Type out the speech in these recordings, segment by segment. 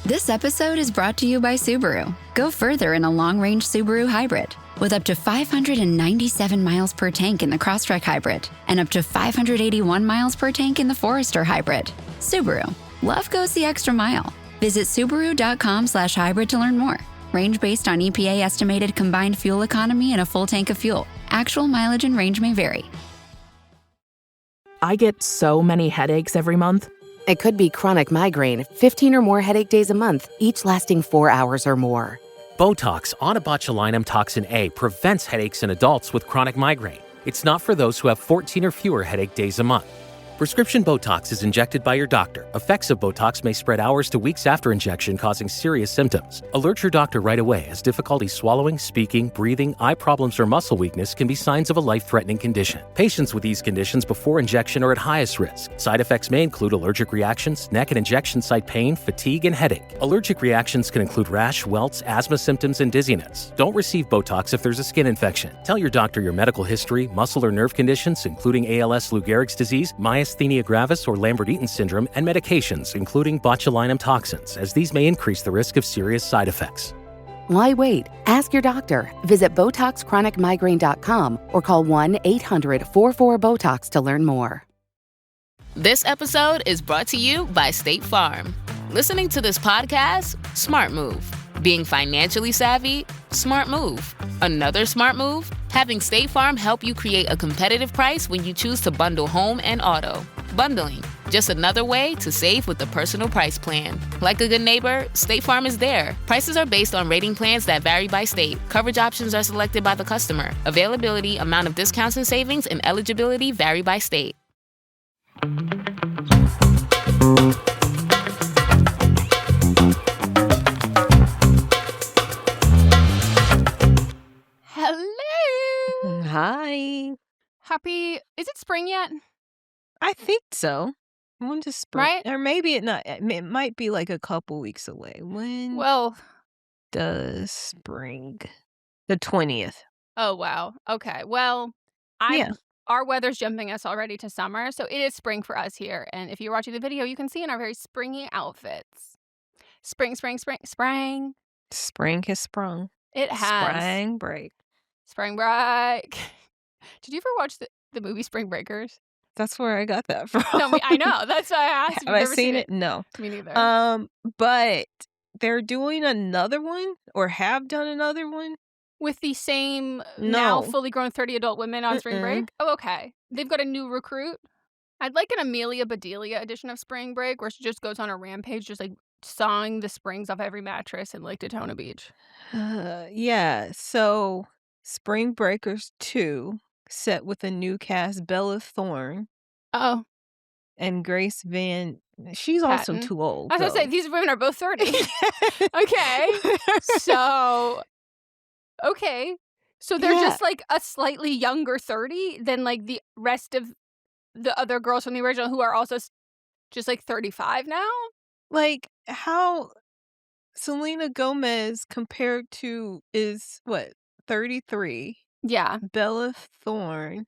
This episode is brought to you by Subaru. Go further in a long-range Subaru hybrid with up to 597 miles per tank in the Crosstrek hybrid and up to 581 miles per tank in the Forester hybrid. Subaru. Love goes the extra mile. Visit Subaru.com/hybrid to learn more. Range based on EPA estimated combined fuel economy and a full tank of fuel. Actual mileage and range may vary. I get so many headaches every month. It could be chronic migraine, 15 or more headache days a month, each lasting 4 hours or more. Botox, onabotulinum toxin A, prevents headaches in adults with chronic migraine. It's not for those who have 14 or fewer headache days a month. Prescription Botox is injected by your doctor. Effects of Botox may spread hours to weeks after injection, causing serious symptoms. Alert your doctor right away, as difficulty swallowing, speaking, breathing, eye problems, or muscle weakness can be signs of a life-threatening condition. Patients with these conditions before injection are at highest risk. Side effects may include allergic reactions, neck and injection site pain, fatigue, and headache. Allergic reactions can include rash, welts, asthma symptoms, and dizziness. Don't receive Botox if there's a skin infection. Tell your doctor your medical history, muscle or nerve conditions, including ALS, Lou Gehrig's disease, myasthenia gravis, or Lambert-Eaton syndrome, and medications, including botulinum toxins, as these may increase the risk of serious side effects. Why wait? Ask your doctor. Visit BotoxChronicMigraine.com or call 1-800-44-BOTOX to learn more. This episode is brought to you by State Farm. Listening to this podcast? Smart move. Being financially savvy? Smart move. Another smart move? Having State Farm help you create a competitive price when you choose to bundle home and auto. Bundling, just another way to save with the Personal Price Plan. Like a good neighbor, State Farm is there. Prices are based on rating plans that vary by state. Coverage options are selected by the customer. Availability, amount of discounts and savings, and eligibility vary by state. Hello. Hi. Is it spring yet? I think so. When does spring? Right? Or maybe it might be like a couple weeks away. When Well, does spring? The 20th. oh wow. Okay. Well, Yeah. our weather's jumping us already to summer, so it is spring for us here. And if you're watching the video, you can see in our very springy outfits. Spring, spring, spring, spring. Spring has sprung. It has. Spring break. Spring break. Did you ever watch the movie Spring Breakers? That's where I got that from. No, I know. That's why I asked. Have I seen it? No. Me neither. But they're doing another one or have done another one. With the same now No. fully grown 30 adult women on spring break? Oh, okay. They've got a new recruit. I'd like an Amelia Bedelia edition of Spring Break where she just goes on a rampage, just like sawing the springs off every mattress in Lake Daytona Beach. Yeah. So Spring Breakers 2, set with a new cast, Bella Thorne Oh, and Grace Van. She's also Patton. too old. I was going to say, though. these women are both 30. Okay. So, okay. So they're Yeah. just like a slightly younger 30 than like the rest of the other girls from the original who are also just like 35 now? Like how Selena Gomez compared to is what 33. Yeah. Bella Thorne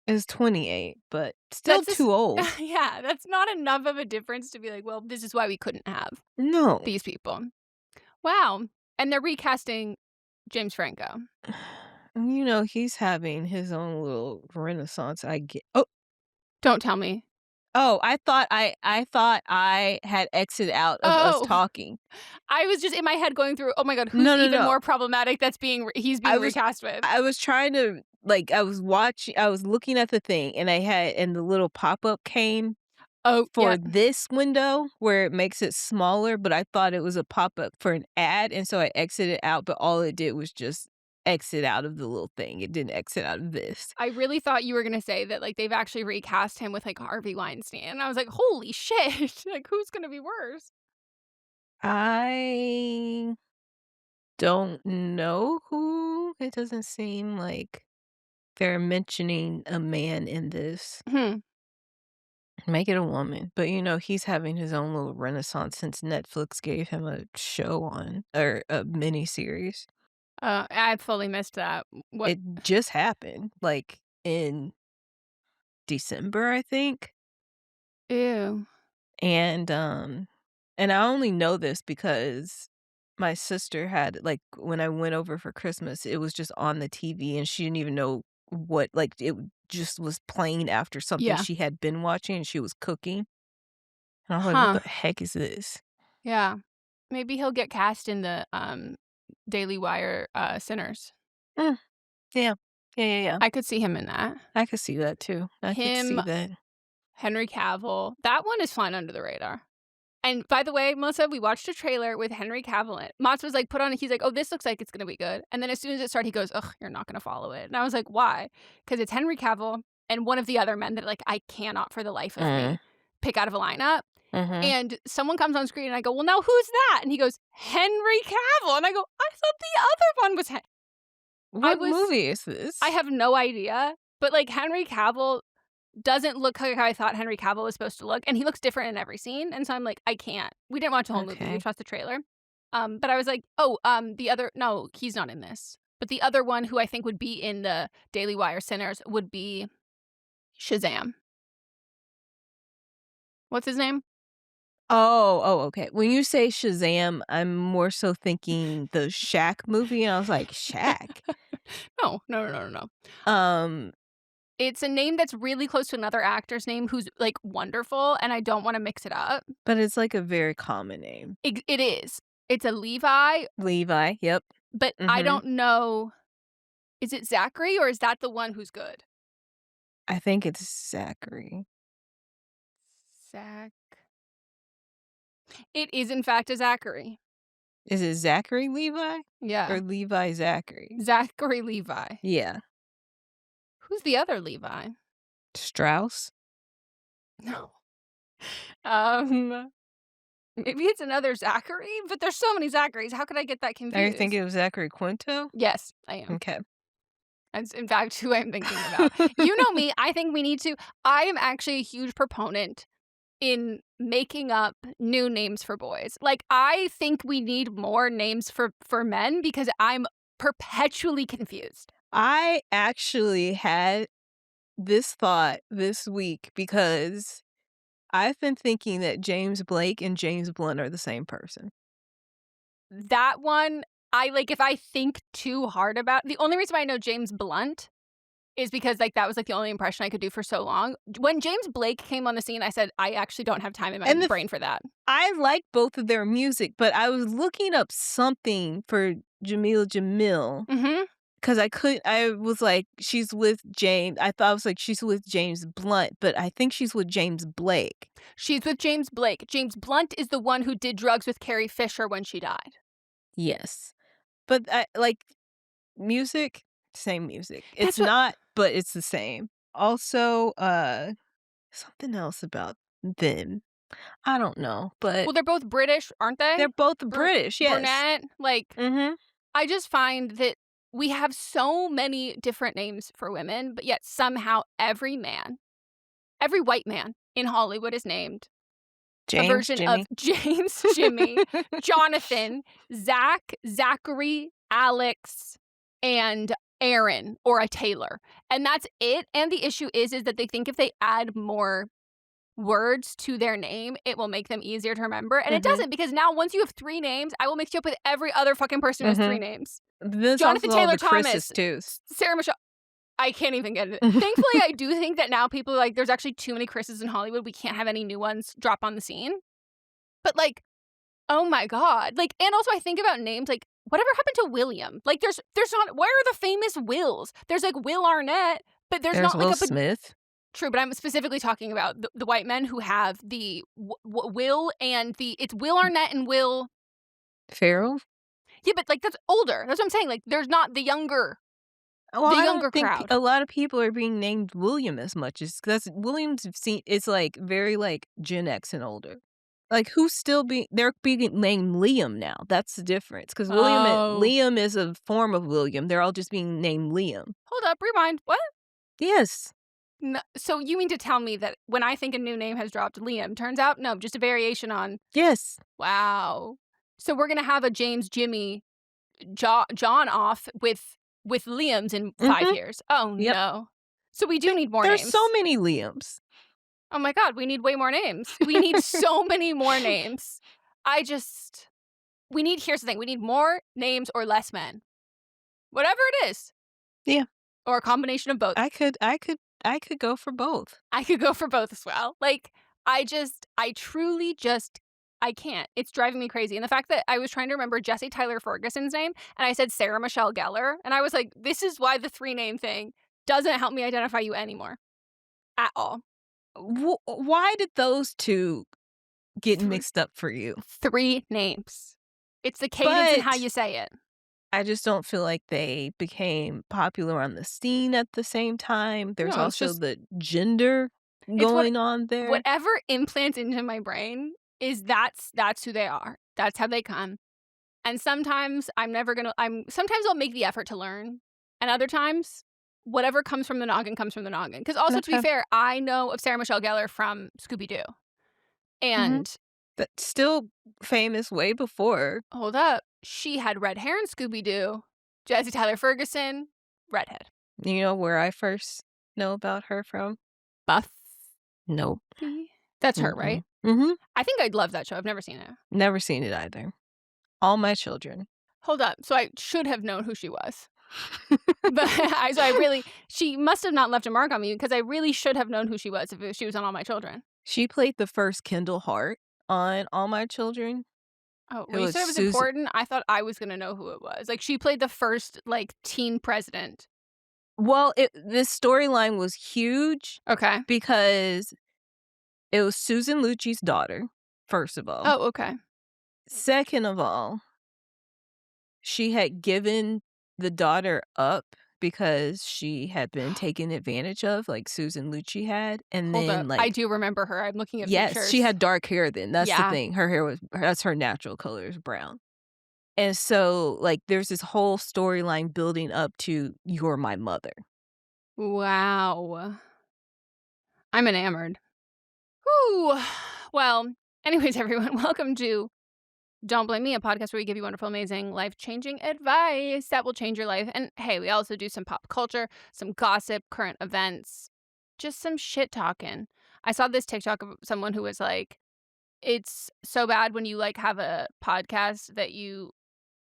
is 28, but still That's just- too old. Yeah, that's not enough of a difference to be like, well, this is why we couldn't have No. these people. Wow. And they're recasting James Franco. You know, he's having his own little renaissance. I get. Oh, Don't tell me. I thought I had exited out of Oh. us talking. I was just in my head going through, oh my God, who's No, even no. more problematic he's being I was- recast with? I was trying to I was looking at the thing and the little pop-up came Oh, for yeah. this window where it makes it smaller, but I thought it was a pop-up for an ad, and so I exited out, but all it did was just exit out of the little thing. It didn't exit out of this. I really thought you were going to say that like they've actually recast him with like Harvey Weinstein. And I was like, holy shit. Like, who's going to be worse? I don't know who. It doesn't seem like they're mentioning a man in this. Make it a woman. But he's having his own little renaissance since Netflix gave him a show on or a miniseries. I fully missed that. What? It just happened, like in December, I think. Ew. And And I only know this because my sister had, like, when I went over for Christmas, it was just on the TV and she didn't even know what, like, it just was playing after something Yeah. she had been watching and she was cooking. And I was like, Huh. what the heck is this? Yeah. Maybe he'll get cast in the Daily Wire Sinners. Mm, yeah. Yeah. I could see him in that. I could see that too. I could see Him, that. Henry Cavill. That one is flying under the radar. And by the way, Melissa, we watched a trailer with Henry Cavill in it. Mott's was like, put on it. He's like, oh, this looks like it's going to be good. And then as soon as it started, he goes, ugh, you're not going to follow it. And I was like, why? Because it's Henry Cavill and one of the other men that, like, I cannot for the life of me pick out of a lineup. And someone comes on screen and I go, well, now who's that? And he goes, Henry Cavill. And I go, I thought the other one was What movie is this? I have no idea. But, like, Henry Cavill doesn't look like how I thought Henry Cavill was supposed to look. And he looks different in every scene. And so I'm like, I can't. We didn't watch the whole movie. We just watched the trailer. But I was like, no, he's not in this. But the other one who I think would be in the Daily Wire Sinners would be Shazam. What's his name? Oh, okay. When you say Shazam, I'm more so thinking the Shaq movie. And I was like, Shaq? No. It's a name that's really close to another actor's name who's, like, wonderful, and I don't want to mix it up. But it's, like, a very common name. It is. It's a Levi. Levi, yep. But I don't know. Is it Zachary, or is that the one who's good? I think it's Zachary. It is, in fact, a Zachary. Is it Zachary Levi? Yeah. Or Levi Zachary? Zachary Levi. Yeah. Who's the other Levi? Strauss? No. Maybe it's another Zachary, but there's so many Zacharys. How could I get that confused? Are you thinking of Zachary Quinto? Yes, I am. Okay. That's, in fact, who I'm thinking about. You know me. I think we need to. I am actually a huge proponent in making up new names for boys. Like, I think we need more names for men because I'm perpetually confused. I actually had this thought this week because I've been thinking that James Blake and James Blunt are the same person. That one, if I think too hard about, the only reason why I know James Blunt is because, like, that was, like, the only impression I could do for so long. When James Blake came on the scene, I said, I actually don't have time in my brain for that. I like both of their music, but I was looking up something for Jamil Jamil. Because I was like, she's with James. I thought I was like, she's with James Blunt, but I think she's with James Blake. She's with James Blake. James Blunt is the one who did drugs with Carrie Fisher when she died. Yes. But music, same music. It's not, but it's the same. Also, something else about them. I don't know, but... Well, they're both British, aren't they? They're both British, yes. Burnett, I just find that we have so many different names for women, but yet somehow every white man in Hollywood is named James, a version Jimmy. of James, Jimmy, Jonathan, Zach, Zachary, Alex, and Aaron, or a Taylor. And that's it. And the issue is that they think if they add more words to their name, it will make them easier to remember. And it doesn't, because now once you have 3 names, I will mix you up with every other fucking person who has 3 names. Jonathan Taylor Thomas, too. Sarah Michelle. I can't even get it. Thankfully, I do think that now people are like, there's actually too many Chris's in Hollywood. We can't have any new ones drop on the scene. But, like, oh my God. Like, and also I think about names like, whatever happened to William? Like, there's not, where are the famous Wills? There's, like, Will Arnett, but there's not, like, Will Smith. True, but I'm specifically talking about the white men who have the Will and it's Will Arnett and Will Ferrell? Yeah, but, like, that's older. That's what I'm saying. Like, there's not the younger Well, I younger don't think crowd. a lot of people are being named William as much as because William's it's like very like Gen X and older. Like who's still they're being named Liam now. That's the difference because Liam is a form of William. They're all just being named Liam. Hold up, rewind. What? Yes. No, so you mean to tell me that when I think a new name has dropped, Liam, turns out no, just a variation on. Yes. Wow. So we're gonna have a James Jimmy John off with Liams in 5 years. Oh no. So we do need more names. There's so many Liams. Oh my God, we need way more names. We need so many more names. here's the thing. We need more names or less men. Whatever it is. Yeah. Or a combination of both. I could go for both. I could go for both as well. Like, I truly I can't. It's driving me crazy. And the fact that I was trying to remember Jesse Tyler Ferguson's name, and I said Sarah Michelle Gellar, and I was like, this is why the 3-name thing doesn't help me identify you anymore. At all. Why did those two get mixed up for you? 3 names. It's the cadence and how you say it. I just don't feel like they became popular on the scene at the same time. There's also the gender going on there. Whatever implants into my brain is that's who they are. That's how they come. And sometimes sometimes I'll make the effort to learn. And other times, whatever comes from the noggin comes from the noggin. Because also, to be fair, I know of Sarah Michelle Gellar from Scooby-Doo. And that's still famous way before. Hold up. She had red hair in Scooby-Doo. Jesse Tyler Ferguson, redhead. You know where I first know about her from? Buff. Nope. That's her, right? Mm-hmm. I think I'd love that show. I've never seen it. Never seen it either. All My Children. Hold up. So I should have known who she was. But she must have not left a mark on me because I really should have known who she was if she was on All My Children. She played the first Kendall Hart on All My Children. Oh, when you said it was important, I thought I was going to know who it was. Like, she played the first, like, teen president. Well, this storyline was huge. Okay. Because it was Susan Lucci's daughter, first of all. Oh, okay. Second of all, she had given the daughter up because she had been taken advantage of, like Susan Lucci had. And Hold then, up. like, I do remember her. I'm looking at pictures. Yes, she had dark hair then. That's the thing. Her hair that's her natural color is brown. And so, like, there's this whole storyline building up to You're My Mother. Wow. I'm enamored. Whew. Well, anyways, everyone, welcome to Don't Blame Me, a podcast where we give you wonderful, amazing, life-changing advice that will change your life. And hey, we also do some pop culture, some gossip, current events, just some shit talking. I saw this TikTok of someone who was like, it's so bad when you like have a podcast that you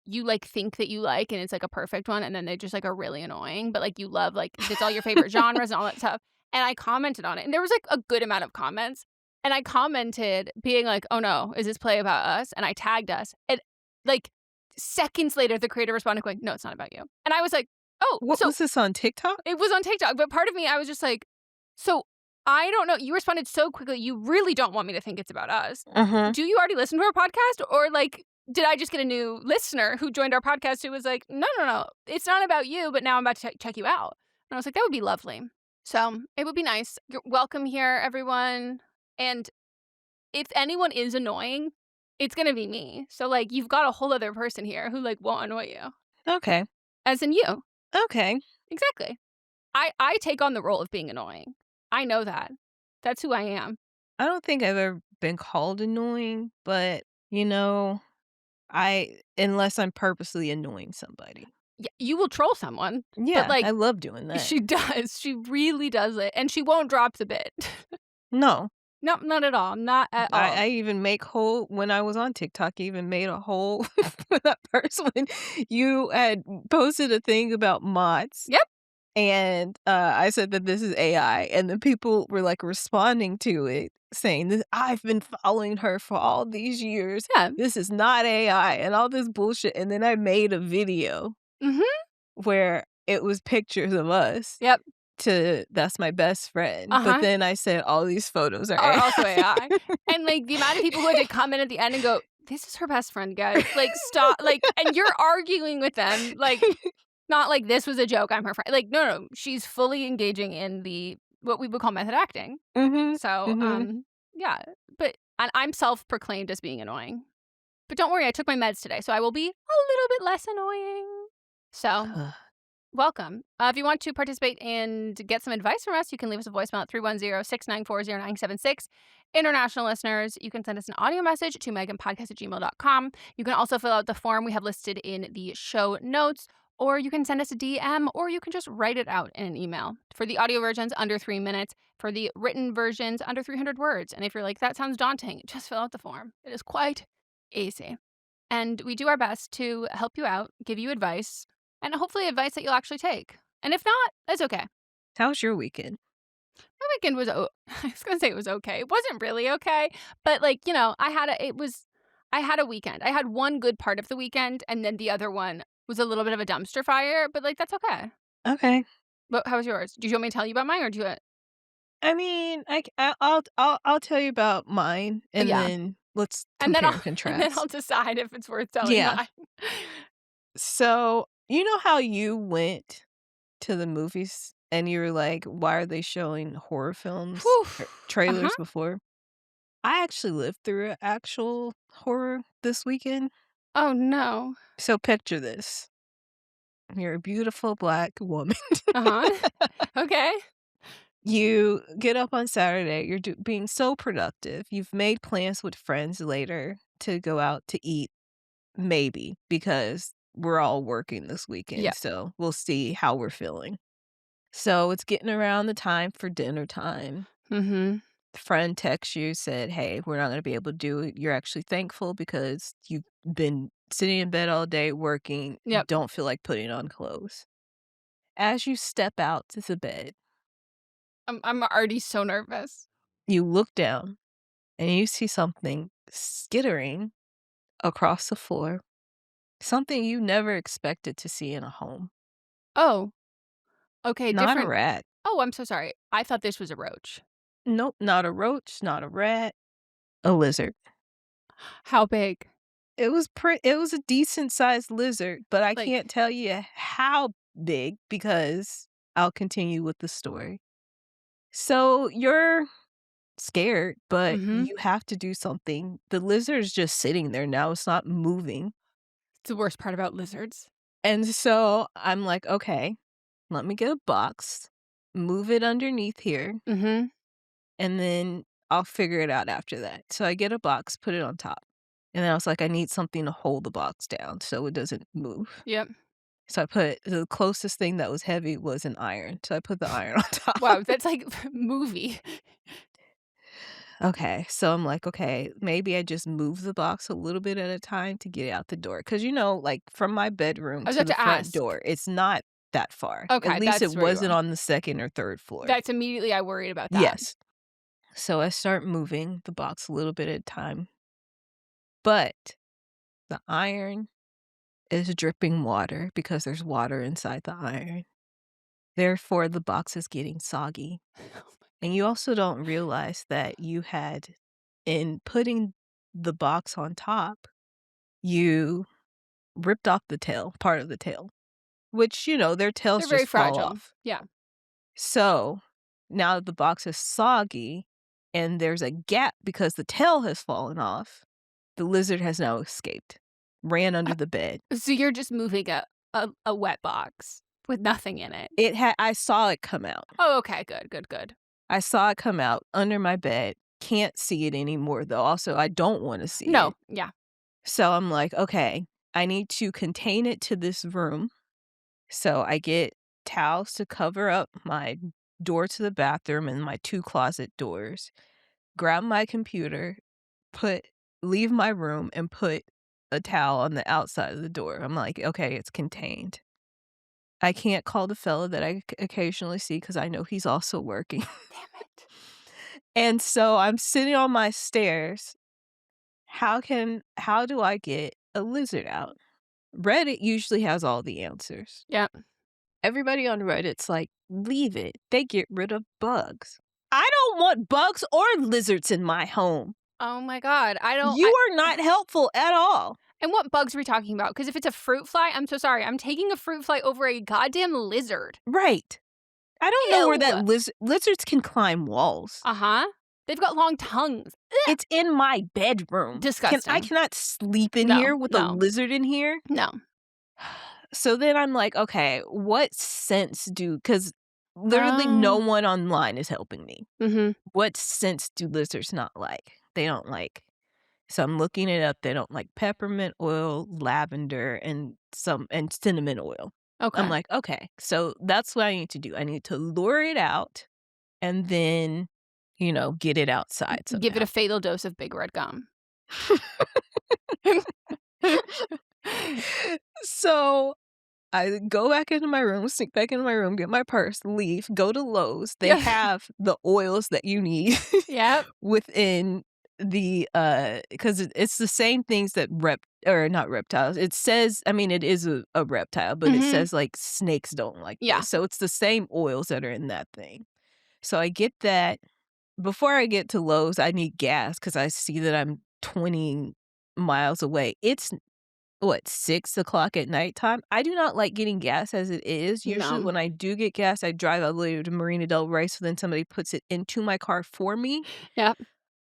like think that you like and it's like a perfect one and then they just like are really annoying, but like you love, like it's all your favorite genres and all that stuff. And I commented on it and there was like a good amount of comments. And I commented being like, oh no, is this play about us? And I tagged us. And like seconds later, the creator responded going, no, it's not about you. And I was like, oh. What was this on TikTok? It was on TikTok. But part of me, I was just like, so I don't know. You responded so quickly. You really don't want me to think it's about us. Uh-huh. Do you already listen to our podcast? Or like, did I just get a new listener who joined our podcast who was like, no, it's not about you, but now I'm about to check you out. And I was like, that would be lovely. So it would be nice. You're welcome here, everyone. And if anyone is annoying, it's going to be me. So, like, you've got a whole other person here who, like, won't annoy you. Okay. As in you. Okay. Exactly. I take on the role of being annoying. I know that. That's who I am. I don't think I've ever been called annoying, but, you know, unless I'm purposely annoying somebody. Yeah, you will troll someone. Yeah, but, like, I love doing that. She does. She really does it. And she won't drop the bit. No. No, not at all. Not at all. I even when I was on TikTok, I even made a whole for that first one. You had posted a thing about mods. Yep. And I said that this is AI. And then people were like responding to it, saying that I've been following her for all these years. Yeah. This is not AI and all this bullshit. And then I made a video where it was pictures of us. Yep. That's my best friend. But then I said all these photos are AI. Also AI. And like the amount of people who had to comment at the end and go, this is her best friend, guys. Like, stop. Like, and you're arguing with them. Like, not like this was a joke, I'm her friend. Like, no. She's fully engaging in what we would call method acting. So, yeah. But I'm self-proclaimed as being annoying. But don't worry, I took my meds today, so I will be a little bit less annoying. So... welcome. If you want to participate and get some advice from us, you can leave us a voicemail at 310-694-0976. International listeners, you can send us an audio message to meghanpodcast@gmail.com. You can also fill out the form we have listed in the show notes, or you can send us a DM, or you can just write it out in an email. For the audio versions, under 3 minutes. For the written versions, under 300 words. And if you're like, that sounds daunting, just fill out the form. It is quite Easy. And we do our best to help you out, give you advice, and hopefully advice that you'll actually take. And if not, that's okay. How was your weekend? My weekend was I was gonna say it was okay. It wasn't really okay, but I had a weekend. I had one good part of the weekend, and then the other one was a little bit of a dumpster fire. But that's okay. Okay. But how was yours? Do you want me to tell you about mine, or do you? I mean, I'll tell you about mine, and Yeah, then let's and then compare I'll and and then I'll contrast. decide if it's worth telling Yeah. mine. So, you know how you went to the movies and you were like, "Why are they showing horror films Whew. or Uh-huh. trailers before?" I actually lived through an actual horror this weekend. Oh no. So picture this. You're a beautiful Black woman. Uh-huh. Okay. You get up on Saturday, you're being so productive. You've made plans with friends later to go out to eat, maybe, because we're all working this Yeah. weekend, so we'll see how we're feeling. So it's getting around the time for dinner time. Mm-hmm. Friend texts you, said, "Hey, we're not gonna be able to do it." You're actually thankful because you've been sitting in bed all day working, Yep. don't feel like putting on clothes. As you step out to the bed, I'm already so nervous. you look down and you see something skittering across the floor, something you never expected to see in a home. Oh, okay, Not a different. rat. Oh, I'm so sorry. I thought this was a roach. Nope, not a roach, not a rat, a lizard. How big? It was a decent sized lizard, but I Like, can't tell you how big because I'll continue with the story. So you're scared, but mm-hmm. you have to do something. The lizard is just sitting there now. It's not moving. It's the worst part about lizards. And so I'm like, okay, let me get a box, move it underneath here, Mm-hmm. and then I'll figure it out after that. So I get a box, put it on top. And then I was like, I need something to hold the box down so it doesn't move. Yep. So I put the closest thing that was heavy was an iron. So I put the iron on top. Wow, that's like movie. Okay. So I'm like, okay, maybe I just move the box a little bit at a time to get out the door. Cause like from my bedroom I was to about the to front ask. door, it's not that far. At Okay, least it that's where you wasn't are. on the second or third floor. That's immediately I worried about that. Yes. So I start moving the box a little bit at a time. But the iron is dripping water because there's water inside the iron. Therefore, the box is getting soggy. And you also don't realize that you had, in putting the box on top, you ripped off the tail, part of the tail, which, their tails They're very just fall fragile. off. Yeah. So now the box is soggy and there's a gap because the tail has fallen off. The lizard has now escaped, ran under the bed. So you're just moving a wet box with nothing in it. I saw it come out. Oh, okay. Good. I saw it come out under my bed. Can't see it anymore, though. Also, I don't want to see it. No. Yeah. So I'm like, okay, I need to contain it to this room. So I get towels to cover up my door to the bathroom and my 2 closet doors. Grab my computer, leave my room, and put a towel on the outside of the door. I'm like, okay, it's contained. I can't call the fella that I occasionally see because I know he's also working. Damn it. And so I'm sitting on my stairs. How do I get a lizard out? Reddit usually has all the answers. Yeah. Everybody on Reddit's like, leave it. They get rid of bugs. I don't want bugs or lizards in my home. Oh my God. You are not helpful at all. And what bugs are we talking about? Because if it's a fruit fly, I'm so sorry. I'm taking a fruit fly over a goddamn lizard. Right. I don't know where that Ew. lizards can climb walls. Uh-huh. They've got long tongues. Ugh. It's in my bedroom. Disgusting. I cannot sleep in No, here with a no. lizard in here. No. So then I'm like, okay, what sense because literally no one online is helping me. Mm-hmm. What sense do lizards not like? They don't like. So I'm looking it up. They don't like peppermint oil, lavender, and cinnamon oil. Okay. I'm like, okay, so that's what I need to do. I need to lure it out and then, get it outside somehow. Give it a fatal dose of Big Red Gum. So I go back into my room, sneak back into my room, get my purse, leave, go to Lowe's. They have the oils that you need Yep. within the because it's the same things that not reptiles. It says, I mean, it is a reptile, but it says like snakes don't like this. So it's the same oils that are in that thing. So I get that. Before I get to Lowe's, I need gas because I see that I'm 20 miles away. It's 6 o'clock at nighttime? I do not like getting gas as it is. Usually when I do get gas, I drive all the way to Marina Del Rey, so then somebody puts it into my car for me. Yep.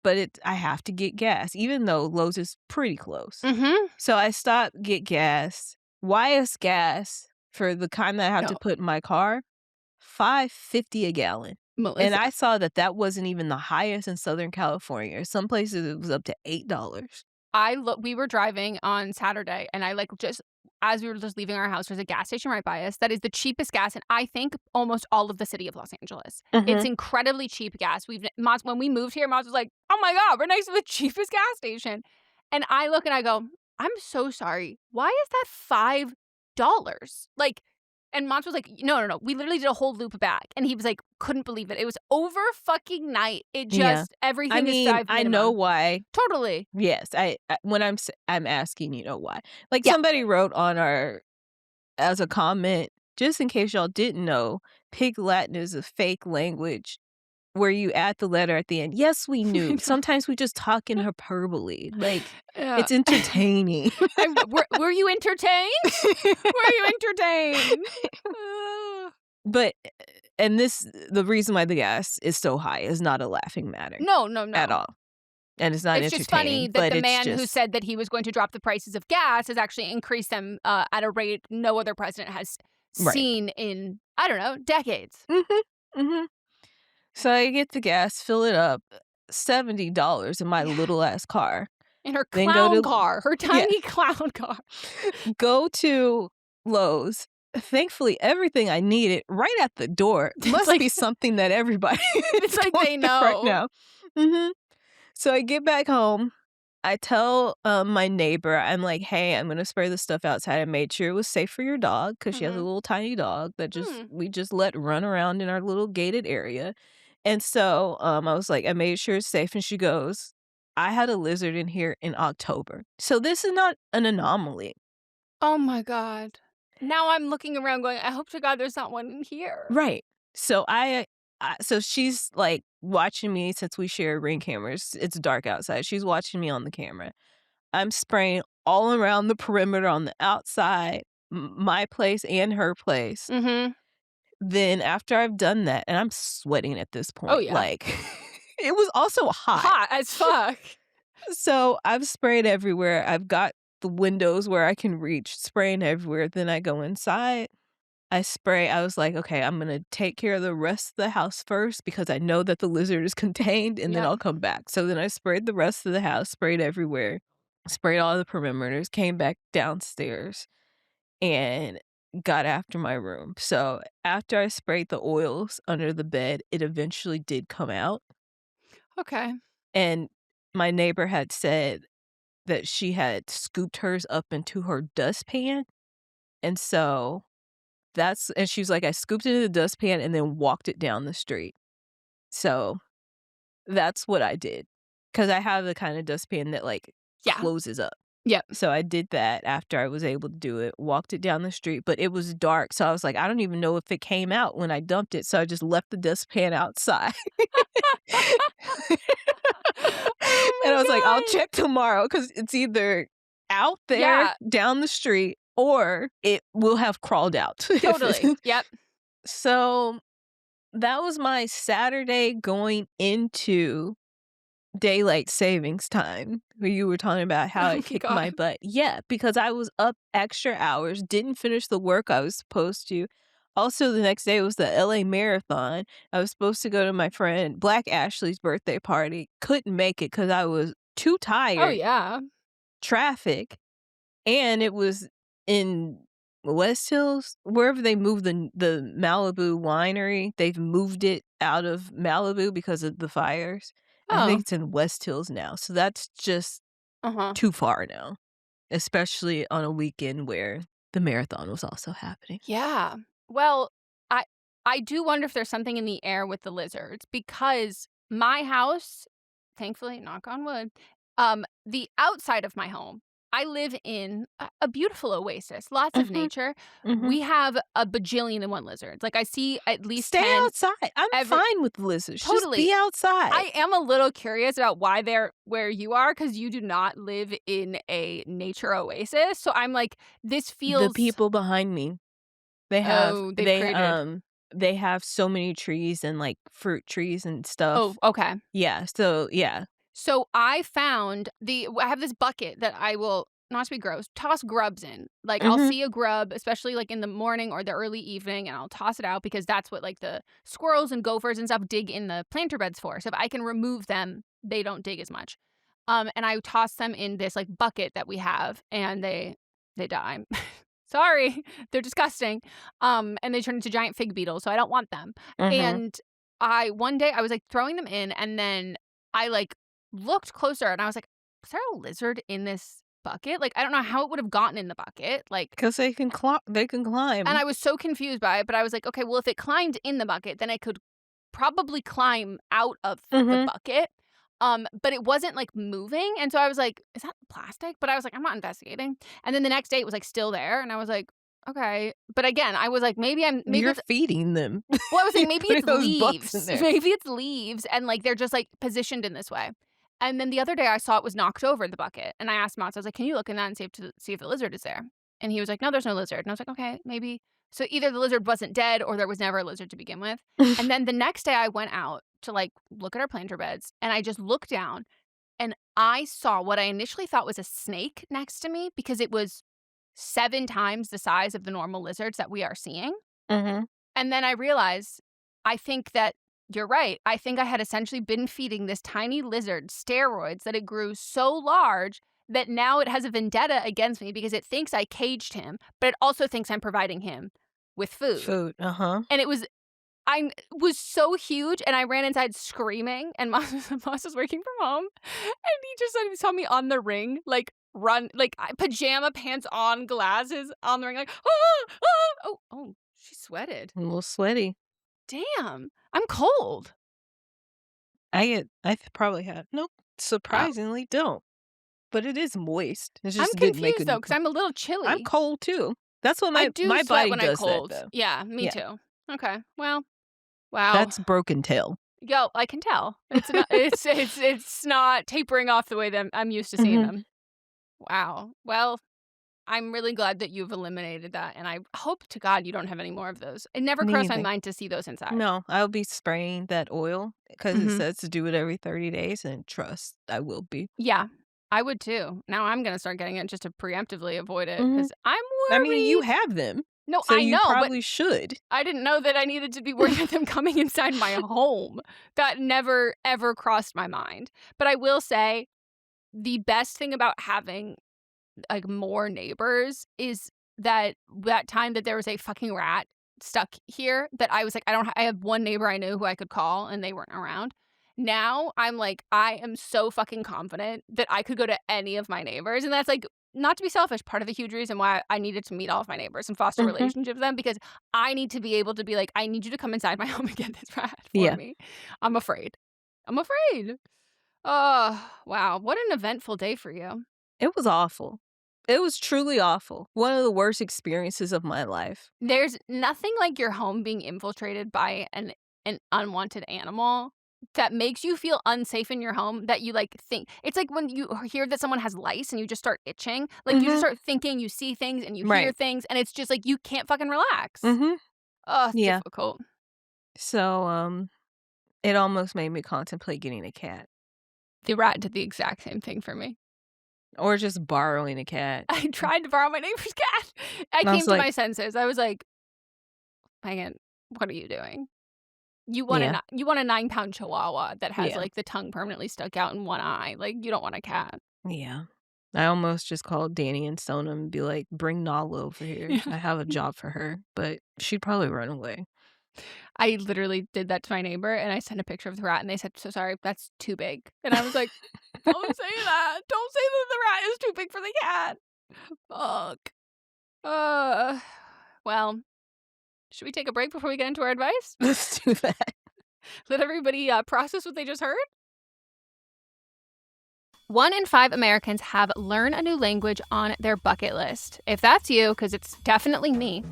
But I have to get gas, even though Lowe's is pretty close. Mm-hmm. So I stop, get gas. YS gas for the kind that I have to put in my car, $5.50 a gallon. Melissa. And I saw that wasn't even the highest in Southern California. Some places it was up to $8. We were driving on Saturday, and as we were just leaving our house, there's a gas station right by us that is the cheapest gas in, I think, almost all of the city of Los Angeles. It's incredibly cheap gas. When we moved here, Maz was like, oh my God, we're next to the cheapest gas station. And I look and I go, I'm so sorry. Why is that $5? Like, and Mons was like, no. We literally did a whole loop back. And he was like, couldn't believe it. It was over fucking night. It just, everything is $5 minimum. I know why. Totally. Yes. When I'm asking, you know why. Like somebody wrote on as a comment, just in case y'all didn't know, Pig Latin is a fake language where you add the letter at the end. Yes, we knew. Sometimes we just talk in hyperbole. Like, it's entertaining. Were you entertained? Were you entertained? But, and the reason why the gas is so high is not a laughing matter. No. At all. And it's not entertaining. It's just funny that the man who said that he was going to drop the prices of gas has actually increased them at a rate no other president has seen in, I don't know, decades. So I get the gas, fill it up, $70 in my little ass car. In her clown car, her tiny clown car. Go to Lowe's. Thankfully, everything I needed right at the door. Must be something that everybody it's like they know right now. So I get back home. I tell my neighbor, I'm like, hey, I'm going to spray the stuff outside. I made sure it was safe for your dog because she has a little tiny dog that we just let run around in our little gated area. And so I was like, I made sure it's safe. And she goes, I had a lizard in here in October. So this is not an anomaly. Oh, my God. Now I'm looking around going, I hope to God there's not one in here. Right. So so she's like watching me since we share Ring cameras. It's dark outside. She's watching me on the camera. I'm spraying all around the perimeter on the outside, my place and her place. Then after I've done that, and I'm sweating at this point. Oh, yeah. Like, it was also hot. Hot as fuck. So I've sprayed everywhere. I've got the windows where I can reach, spraying everywhere. Then I go inside. I spray. I was like, okay, I'm going to take care of the rest of the house first because I know that the lizard is contained and then I'll come back. So then I sprayed the rest of the house, sprayed everywhere, sprayed all the perimeters, came back downstairs and got after my room. So after I sprayed the oils under the bed, it eventually did come out. Okay. And my neighbor had said that she had scooped hers up into her dustpan. And so and she was like, I scooped it in the dustpan and then walked it down the street. So that's what I did. Because I have the kind of dustpan that like closes up. Yep. So I did that after I was able to do it, walked it down the street, but it was dark. So I was like, I don't even know if it came out when I dumped it. So I just left the dustpan outside. And I was like, I'll check tomorrow because it's either out there down the street or it will have crawled out. Totally. Yep. So that was my Saturday going into daylight savings time, where you were talking about how it kicked my butt. Yeah, because I was up extra hours, didn't finish the work I was supposed to. Also, the next day was the LA Marathon. I was supposed to go to my friend Black Ashley's birthday party. Couldn't make it because I was too tired. Oh, yeah. Traffic. And it was in West Hills, wherever they moved the Malibu winery. They've moved it out of Malibu because of the fires. I think it's in West Hills now. So that's just too far now, especially on a weekend where the marathon was also happening. Yeah. Well, I do wonder if there's something in the air with the lizards because my house, thankfully, knock on wood, the outside of my home, I live in a beautiful oasis, lots of nature. We have a bajillion and one lizards. Like I see at least Stay 10 outside. I'm fine with lizards. Totally. Just be outside. I am a little curious about why they're where you are because you do not live in a nature oasis. So I'm like, this feels the people behind me. They have created. they have so many trees and like fruit trees and stuff. Oh, okay. Yeah. So yeah. So I found I have this bucket that I will, not to be gross, toss grubs in. Like I'll see a grub, especially like in the morning or the early evening, and I'll toss it out because that's what like the squirrels and gophers and stuff dig in the planter beds for. So if I can remove them, they don't dig as much. And I toss them in this like bucket that we have, and they die. Sorry, they're disgusting. And they turn into giant fig beetles, so I don't want them. And one day I was like throwing them in, and then I like looked closer, and I was like, "Is there a lizard in this bucket?" Like I don't know how it would have gotten in the bucket, like because they can climb. And I was so confused by it, but I was like, "Okay, well if it climbed in the bucket, then it could probably climb out of the bucket." But it wasn't like moving. And so I was like, is that plastic? But I was like, I'm not investigating. And then the next day it was like still there. And I was like, okay. But again, I was like, maybe you're feeding them. Well, I was like, maybe it's leaves. Maybe it's leaves. And like, they're just like positioned in this way. And then the other day I saw it was knocked over the bucket. And I asked Mots, I was like, can you look in that and see if the lizard is there? And he was like, no, there's no lizard. And I was like, okay, maybe. So either the lizard wasn't dead or there was never a lizard to begin with. And then the next day I went out to like look at our planter beds, and I just looked down and I saw what I initially thought was a snake next to me because it was 7 times the size of the normal lizards that we are seeing. And then I realized, I think that you're right. I think I had essentially been feeding this tiny lizard steroids that it grew so large that now it has a vendetta against me because it thinks I caged him, but it also thinks I'm providing him with food. And it was so huge, and I ran inside screaming, and Moss was working from home, and he just saw me on the ring, like run, like pajama pants on, glasses on the ring, like oh, she sweated. A little sweaty. Damn, I'm cold. I probably have. Nope, surprisingly don't. But it is moist. It just I'm confused though, because I'm a little chilly. I'm cold too. That's what my my body when does I'm cold. that, though. Yeah, me too. Okay, well, wow. That's broken tail. Yo, I can tell. It's not. it's not tapering off the way that I'm used to seeing them. Wow. Well, I'm really glad that you've eliminated that, and I hope to God you don't have any more of those. It never crossed my mind to see those inside. No, I'll be spraying that oil because it says to do it every 30 days, and trust, I will be. Yeah, I would too. Now I'm going to start getting it just to preemptively avoid it because I'm worried. I mean, you have them. No, so I know, you probably should. I didn't know that I needed to be worried about them coming inside my home. That never, ever crossed my mind. But I will say the best thing about having like more neighbors is that time that there was a fucking rat stuck here that I was like, I have one neighbor I knew who I could call and they weren't around. Now I'm like, I am so fucking confident that I could go to any of my neighbors. And that's like, not to be selfish, part of the huge reason why I needed to meet all of my neighbors and foster relationships with them, because I need to be able to be like, I need you to come inside my home and get this rat for me. I'm afraid. Oh, wow. What an eventful day for you. It was awful. It was truly awful. One of the worst experiences of my life. There's nothing like your home being infiltrated by an unwanted animal that makes you feel unsafe in your home, that you like think. It's like when you hear that someone has lice and you just start itching. Like you just start thinking, you see things and you hear things, and it's just like you can't fucking relax. Oh, it's difficult. So it almost made me contemplate getting a cat. The rat did the exact same thing for me. Or just borrowing a cat. I tried to borrow my neighbor's cat. I came to my senses. I was like, Megan, what are you doing? You want a 9-pound chihuahua that has like the tongue permanently stuck out in one eye. Like, you don't want a cat. Yeah. I almost just called Danny and Stoneham and be like, bring Nala over here. I have a job for her. But she'd probably run away. I literally did that to my neighbor, and I sent a picture of the rat, and they said, so sorry, that's too big. And I was like, don't say that. Don't say that the rat is too big for the cat. Fuck. Well, should we take a break before we get into our advice? Let's do that. Let everybody process what they just heard. 1 in 5 Americans have learn a new language on their bucket list. If that's you, because it's definitely me,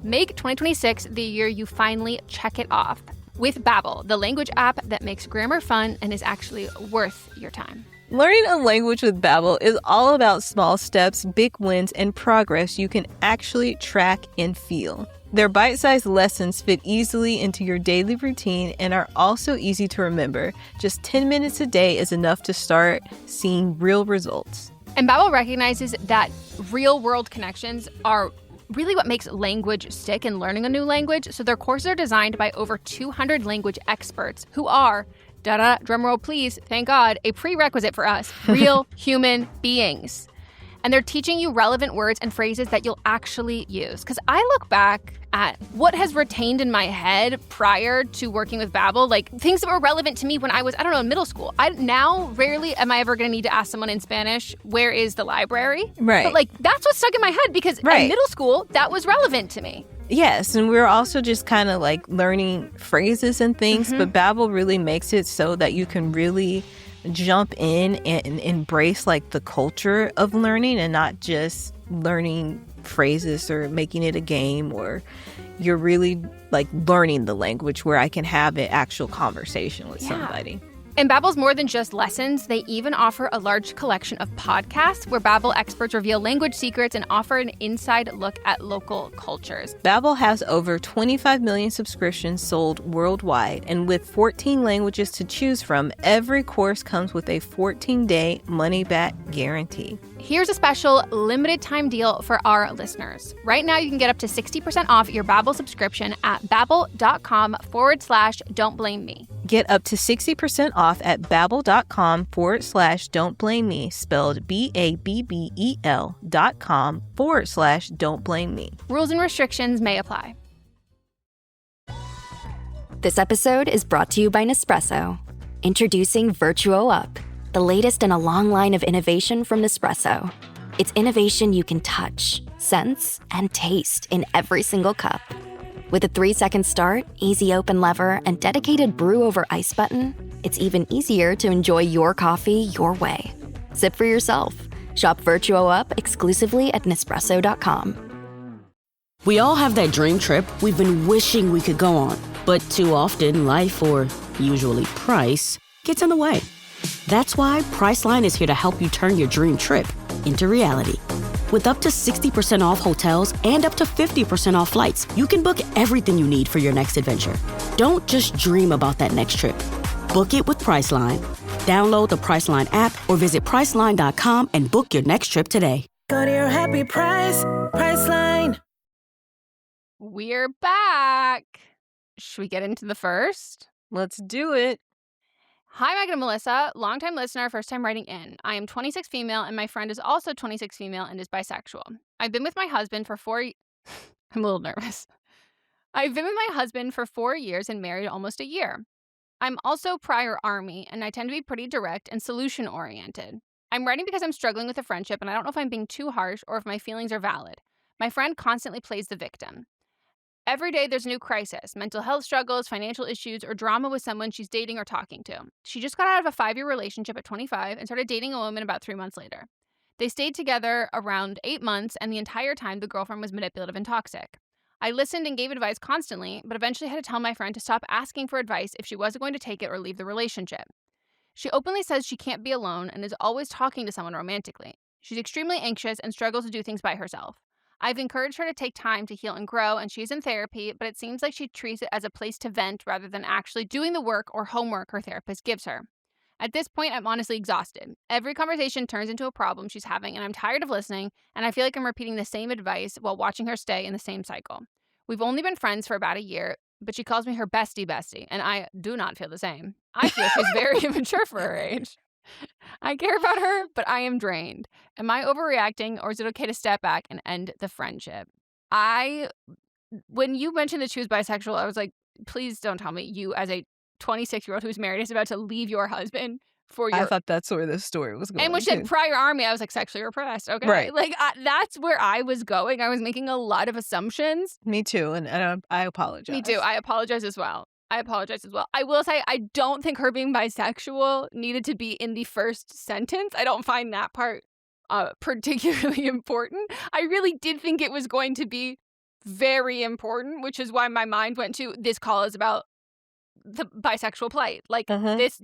make 2026 the year you finally check it off with Babbel, the language app that makes grammar fun and is actually worth your time. Learning a language with Babbel is all about small steps, big wins, and progress you can actually track and feel. Their bite-sized lessons fit easily into your daily routine and are also easy to remember. Just 10 minutes a day is enough to start seeing real results. And Babbel recognizes that real-world connections are really what makes language stick and learning a new language. So their courses are designed by over 200 language experts who are, drumroll please, thank God, a prerequisite for us, real human beings. And they're teaching you relevant words and phrases that you'll actually use. Because I look back at what has retained in my head prior to working with Babbel, like things that were relevant to me when I was, in middle school. Now, rarely am I ever going to need to ask someone in Spanish, where is the library? Right. But like, that's what stuck in my head because in middle school, that was relevant to me. Yes, and we're also just kind of like learning phrases and things, but Babbel really makes it so that you can really jump in and embrace like the culture of learning and not just learning phrases or making it a game, or you're really like learning the language where I can have an actual conversation with somebody. And Babbel's more than just lessons. They even offer a large collection of podcasts where Babbel experts reveal language secrets and offer an inside look at local cultures. Babbel has over 25 million subscriptions sold worldwide, and with 14 languages to choose from, every course comes with a 14-day money-back guarantee. Here's a special limited time deal for our listeners. Right now, you can get up to 60% off your Babbel subscription at babbel.com/don't blame me. Get up to 60% off at babbel.com/don't blame me, spelled BABBEL.com/don't blame me. Rules and restrictions may apply. This episode is brought to you by Nespresso. Introducing Virtuo Up, the latest in a long line of innovation from Nespresso. It's innovation you can touch, sense, and taste in every single cup. With a 3-second start, easy open lever, and dedicated brew over ice button, it's even easier to enjoy your coffee your way. Sip for yourself. Shop Virtuo Up exclusively at Nespresso.com. We all have that dream trip we've been wishing we could go on, but too often life, or usually price, gets in the way. That's why Priceline is here to help you turn your dream trip into reality. With up to 60% off hotels and up to 50% off flights, you can book everything you need for your next adventure. Don't just dream about that next trip. Book it with Priceline. Download the Priceline app or visit Priceline.com and book your next trip today. Go to your happy price, Priceline. We're back. Should we get into the first? Let's do it. Hi, Meghan and Melisa, longtime listener, first time writing in. I am 26 female, and my friend is also 26 female and is bisexual. I've been with my husband for 4 I'm a little nervous. I've been with my husband for 4 years and married almost a year. I'm also prior Army, and I tend to be pretty direct and solution-oriented. I'm writing because I'm struggling with a friendship, and I don't know if I'm being too harsh or if my feelings are valid. My friend constantly plays the victim. Every day there's a new crisis, mental health struggles, financial issues, or drama with someone she's dating or talking to. She just got out of a 5-year relationship at 25 and started dating a woman about 3 months later. They stayed together around 8 months, and the entire time the girlfriend was manipulative and toxic. I listened and gave advice constantly, but eventually had to tell my friend to stop asking for advice if she wasn't going to take it or leave the relationship. She openly says she can't be alone and is always talking to someone romantically. She's extremely anxious and struggles to do things by herself. I've encouraged her to take time to heal and grow, and she's in therapy, but it seems like she treats it as a place to vent rather than actually doing the work or homework her therapist gives her. At this point, I'm honestly exhausted. Every conversation turns into a problem she's having, and I'm tired of listening, and I feel like I'm repeating the same advice while watching her stay in the same cycle. We've only been friends for about a year, but she calls me her bestie, and I do not feel the same. I feel she's very immature for her age. I care about her, but I am drained. Am I overreacting, or is it okay to step back and end the friendship? When you mentioned that she was bisexual, I was like, please don't tell me you, as a 26-year-old who's married, is about to leave your husband for your. I thought that's where this story was going. And when she said prior army, I was like, sexually repressed. Okay. Right. Like, that's where I was going. I was making a lot of assumptions. Me too. And I apologize. Me too. I apologize as well. I will say, I don't think her being bisexual needed to be in the first sentence. I don't find that part particularly important. I really did think it was going to be very important, which is why my mind went to this call is about the bisexual plight. Like it's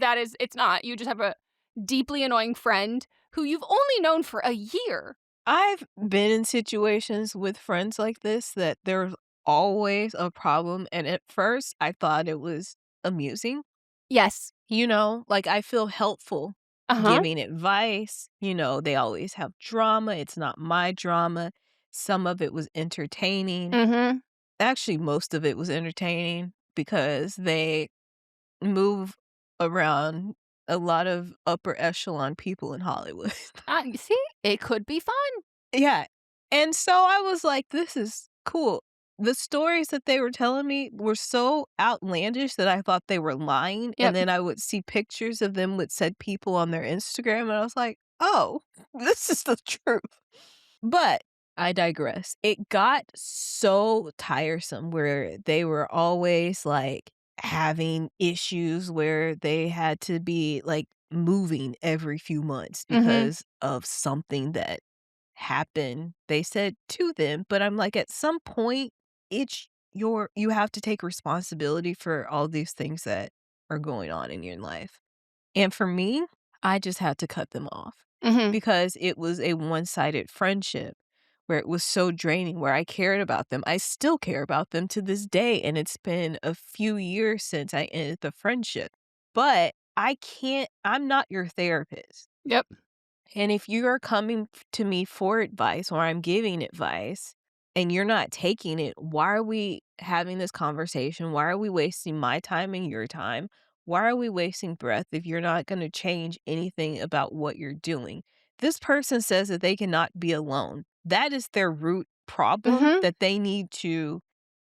not. You just have a deeply annoying friend who you've only known for a year. I've been in situations with friends like this that there's always a problem. And at first I thought it was amusing. Yes. Like I feel helpful giving advice. They always have drama. It's not my drama. Some of it was entertaining. Actually, most of it was entertaining because they move around a lot of upper echelon people in Hollywood. See, it could be fun. Yeah. And so I was like, this is cool. The stories that they were telling me were so outlandish that I thought they were lying. Yep. And then I would see pictures of them with said people on their Instagram. And I was like, oh, this is the truth. But I digress. It got so tiresome where they were always like having issues where they had to be like moving every few months because of something that happened, they said, to them. But I'm like, at some point, you have to take responsibility for all these things that are going on in your life. And for me, I just had to cut them off because it was a one-sided friendship where it was so draining, where I cared about them. I still care about them to this day. And it's been a few years since I ended the friendship. But I'm not your therapist. Yep. And if you are coming to me for advice or I'm giving advice and you're not taking it, why are we having this conversation? Why are we wasting my time and your time? Why are we wasting breath if you're not going to change anything about what you're doing? This person says that they cannot be alone. That is their root problem, that they need to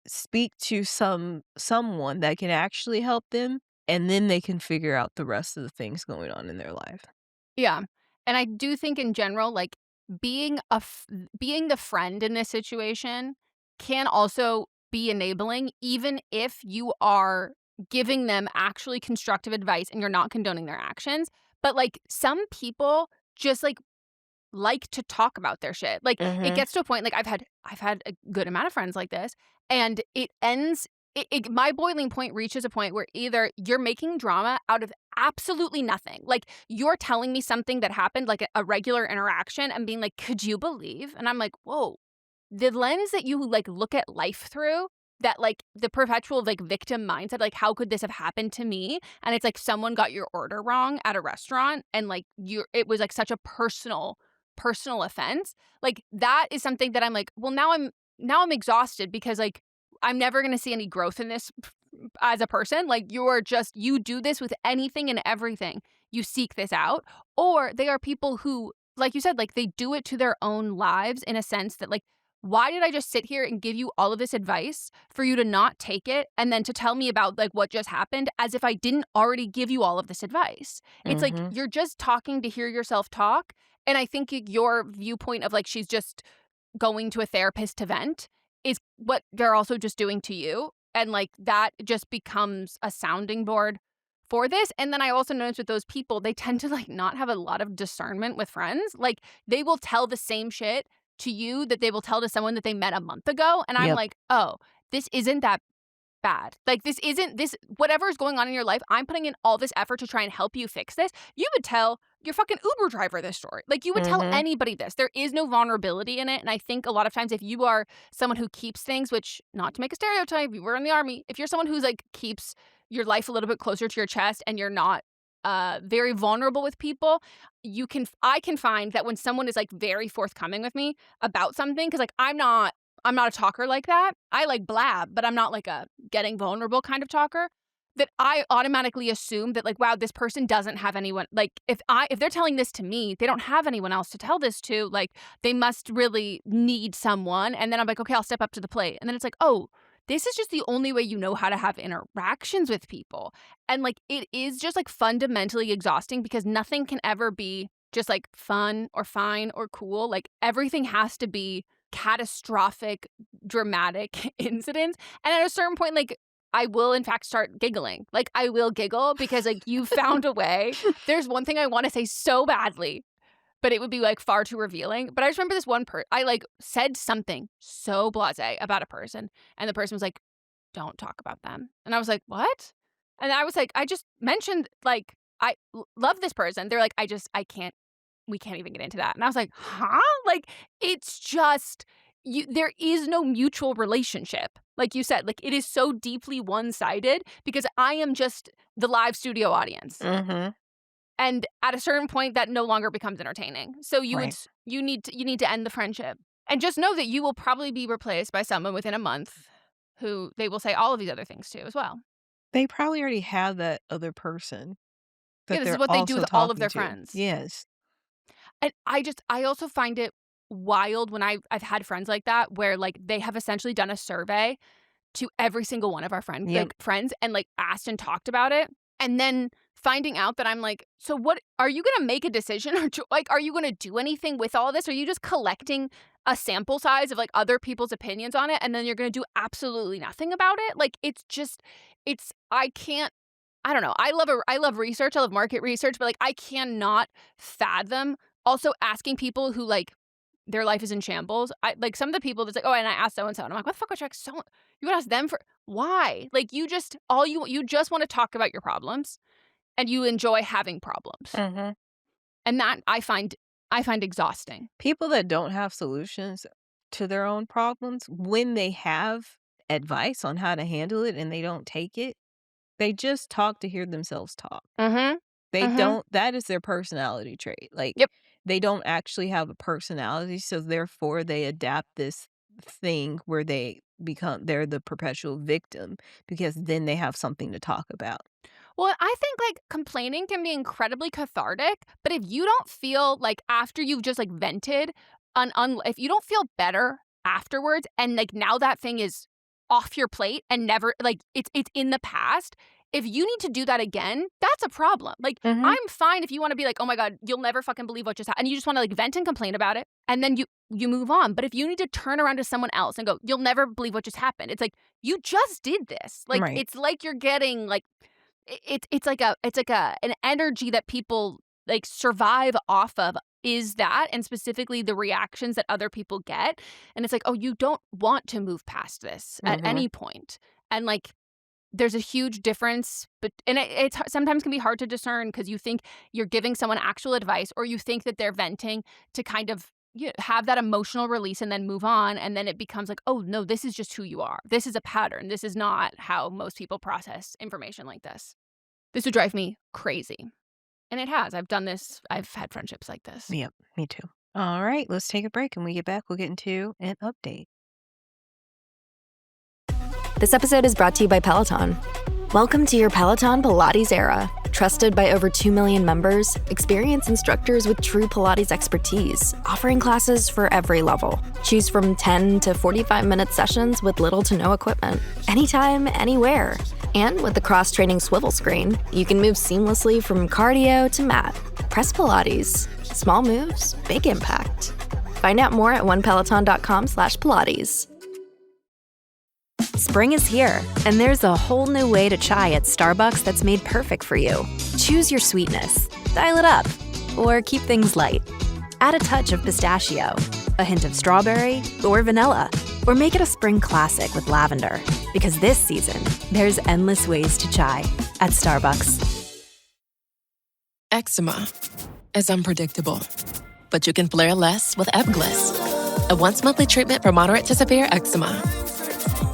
speak to someone that can actually help them, and then they can figure out the rest of the things going on in their life. Yeah. And I do think in general, like being the friend in this situation can also be enabling, even if you are giving them actually constructive advice and you're not condoning their actions. But like some people just like to talk about their shit. Like it gets to a point, like I've had a good amount of friends like this, and it ends. My boiling point reaches a point where either you're making drama out of absolutely nothing. Like you're telling me something that happened, like a regular interaction, and being like, could you believe? And I'm like, whoa, the lens that you like look at life through, that like the perpetual like victim mindset, like how could this have happened to me? And it's like someone got your order wrong at a restaurant and like it was like such a personal offense. Like that is something that I'm like, well, now I'm exhausted because like I'm never going to see any growth in this as a person. Like you do this with anything and everything. You seek this out. Or they are people who, like you said, like they do it to their own lives in a sense that like, why did I just sit here and give you all of this advice for you to not take it and then to tell me about like what just happened as if I didn't already give you all of this advice? It's like you're just talking to hear yourself talk. And I think your viewpoint of like she's just going to a therapist to vent is what they're also just doing to you. And like that just becomes a sounding board for this. And then I also noticed with those people, they tend to like not have a lot of discernment with friends. Like they will tell the same shit to you that they will tell to someone that they met a month ago. And I'm like, oh, this isn't that bad. Like this whatever is going on in your life, I'm putting in all this effort to try and help you fix this. You would tell your fucking Uber driver this story. Like you would tell anybody this. There is no vulnerability in it. And I think a lot of times if you are someone who keeps things, which not to make a stereotype, you were in the army, if you're someone who's like keeps your life a little bit closer to your chest and you're not very vulnerable with people, I can find that when someone is like very forthcoming with me about something, because like I'm not a talker like that. I like blab, but I'm not like a getting vulnerable kind of talker. That I automatically assume that like, wow, this person doesn't have anyone. Like if they're telling this to me, they don't have anyone else to tell this to. Like they must really need someone. And then I'm like, okay, I'll step up to the plate. And then it's like, oh, this is just the only way you know how to have interactions with people. And like, it is just like fundamentally exhausting because nothing can ever be just like fun or fine or cool. Like, everything has to be catastrophic, dramatic incidents. And at a certain point, like, I will in fact start giggling. Like, I will giggle because like you found a way. There's one thing I want to say so badly, but it would be like far too revealing. But I just remember this one I like said something so blasé about a person, and the person was like, "Don't talk about them." And I was like, "What?" And I was like, "I just mentioned like I love this person." They're like, I can't. We can't even get into that." And I was like, "Huh?" Like, it's just there is no mutual relationship. Like you said, like, it is so deeply one-sided because I am just the live studio audience. Mm-hmm. And at a certain point, that no longer becomes entertaining. So you Right. you need to end the friendship. And just know that you will probably be replaced by someone within a month who they will say all of these other things to as well. They probably already have that other person that Yeah, this they're is what they do also with all of talking their to. friends. Yes. And I also find it wild when I've had friends like that where like they have essentially done a survey to every single one of our friends and like asked and talked about it, and then finding out that I'm like, so what are you gonna make a decision, or like are you gonna do anything with all this? Or are you just collecting a sample size of like other people's opinions on it, and then you're gonna do absolutely nothing about it? Like, I don't know. I love research. I love market research, but like I cannot fathom also asking people who like their life is in shambles. I like some of the people that's like, oh, and I asked so and so, and I'm like, what the fuck would you ask so? You would ask them for why? Like, you just just want to talk about your problems, and you enjoy having problems, Mm-hmm. and that I find exhausting. People that don't have solutions to their own problems, when they have advice on how to handle it and they don't take it, they just talk to hear themselves talk. Mm-hmm. They don't, that is their personality trait. Like, Yep. they don't actually have a personality, so therefore they adapt this thing where they're the perpetual victim because then they have something to talk about. Well, I think like complaining can be incredibly cathartic, but if you don't feel like after you've just like vented, if you don't feel better afterwards, and like now that thing is off your plate and never like it's in the past. If you need to do that again, that's a problem. Like, Mhm. I'm fine if you want to be like, oh my God, you'll never fucking believe what just happened. And you just want to like vent and complain about it. And then you move on. But if you need to turn around to someone else and go, you'll never believe what just happened. It's like, you just did this. Like, Right. it's like you're getting like, it's like an energy that people like survive off of is that, and specifically the reactions that other people get. And it's like, oh, you don't want to move past this at any point. And like, there's a huge difference, and it sometimes can be hard to discern because you think you're giving someone actual advice, or you think that they're venting to kind of have that emotional release and then move on, and then it becomes like, oh no, this is just who you are. This is a pattern. This is not how most people process information like this. This would drive me crazy. And it has. I've done this. I've had friendships like this. Yep, me too. All right, let's take a break. When we get back, we'll get into an update. This episode is brought to you by Peloton. Welcome to your Peloton Pilates era. Trusted by over 2 million members, experienced instructors with true Pilates expertise, offering classes for every level. Choose from 10 to 45-minute sessions with little to no equipment. Anytime, anywhere. And with the cross-training swivel screen, you can move seamlessly from cardio to mat. Press Pilates. Small moves, big impact. Find out more at onepeloton.com/Pilates. Spring is here, and there's a whole new way to chai at Starbucks that's made perfect for you. Choose your sweetness, dial it up, or keep things light. Add a touch of pistachio, a hint of strawberry, or vanilla, or make it a spring classic with lavender. Because this season, there's endless ways to chai at Starbucks. Eczema is unpredictable, but you can flare less with Ebglyss, a once-monthly treatment for moderate to severe eczema.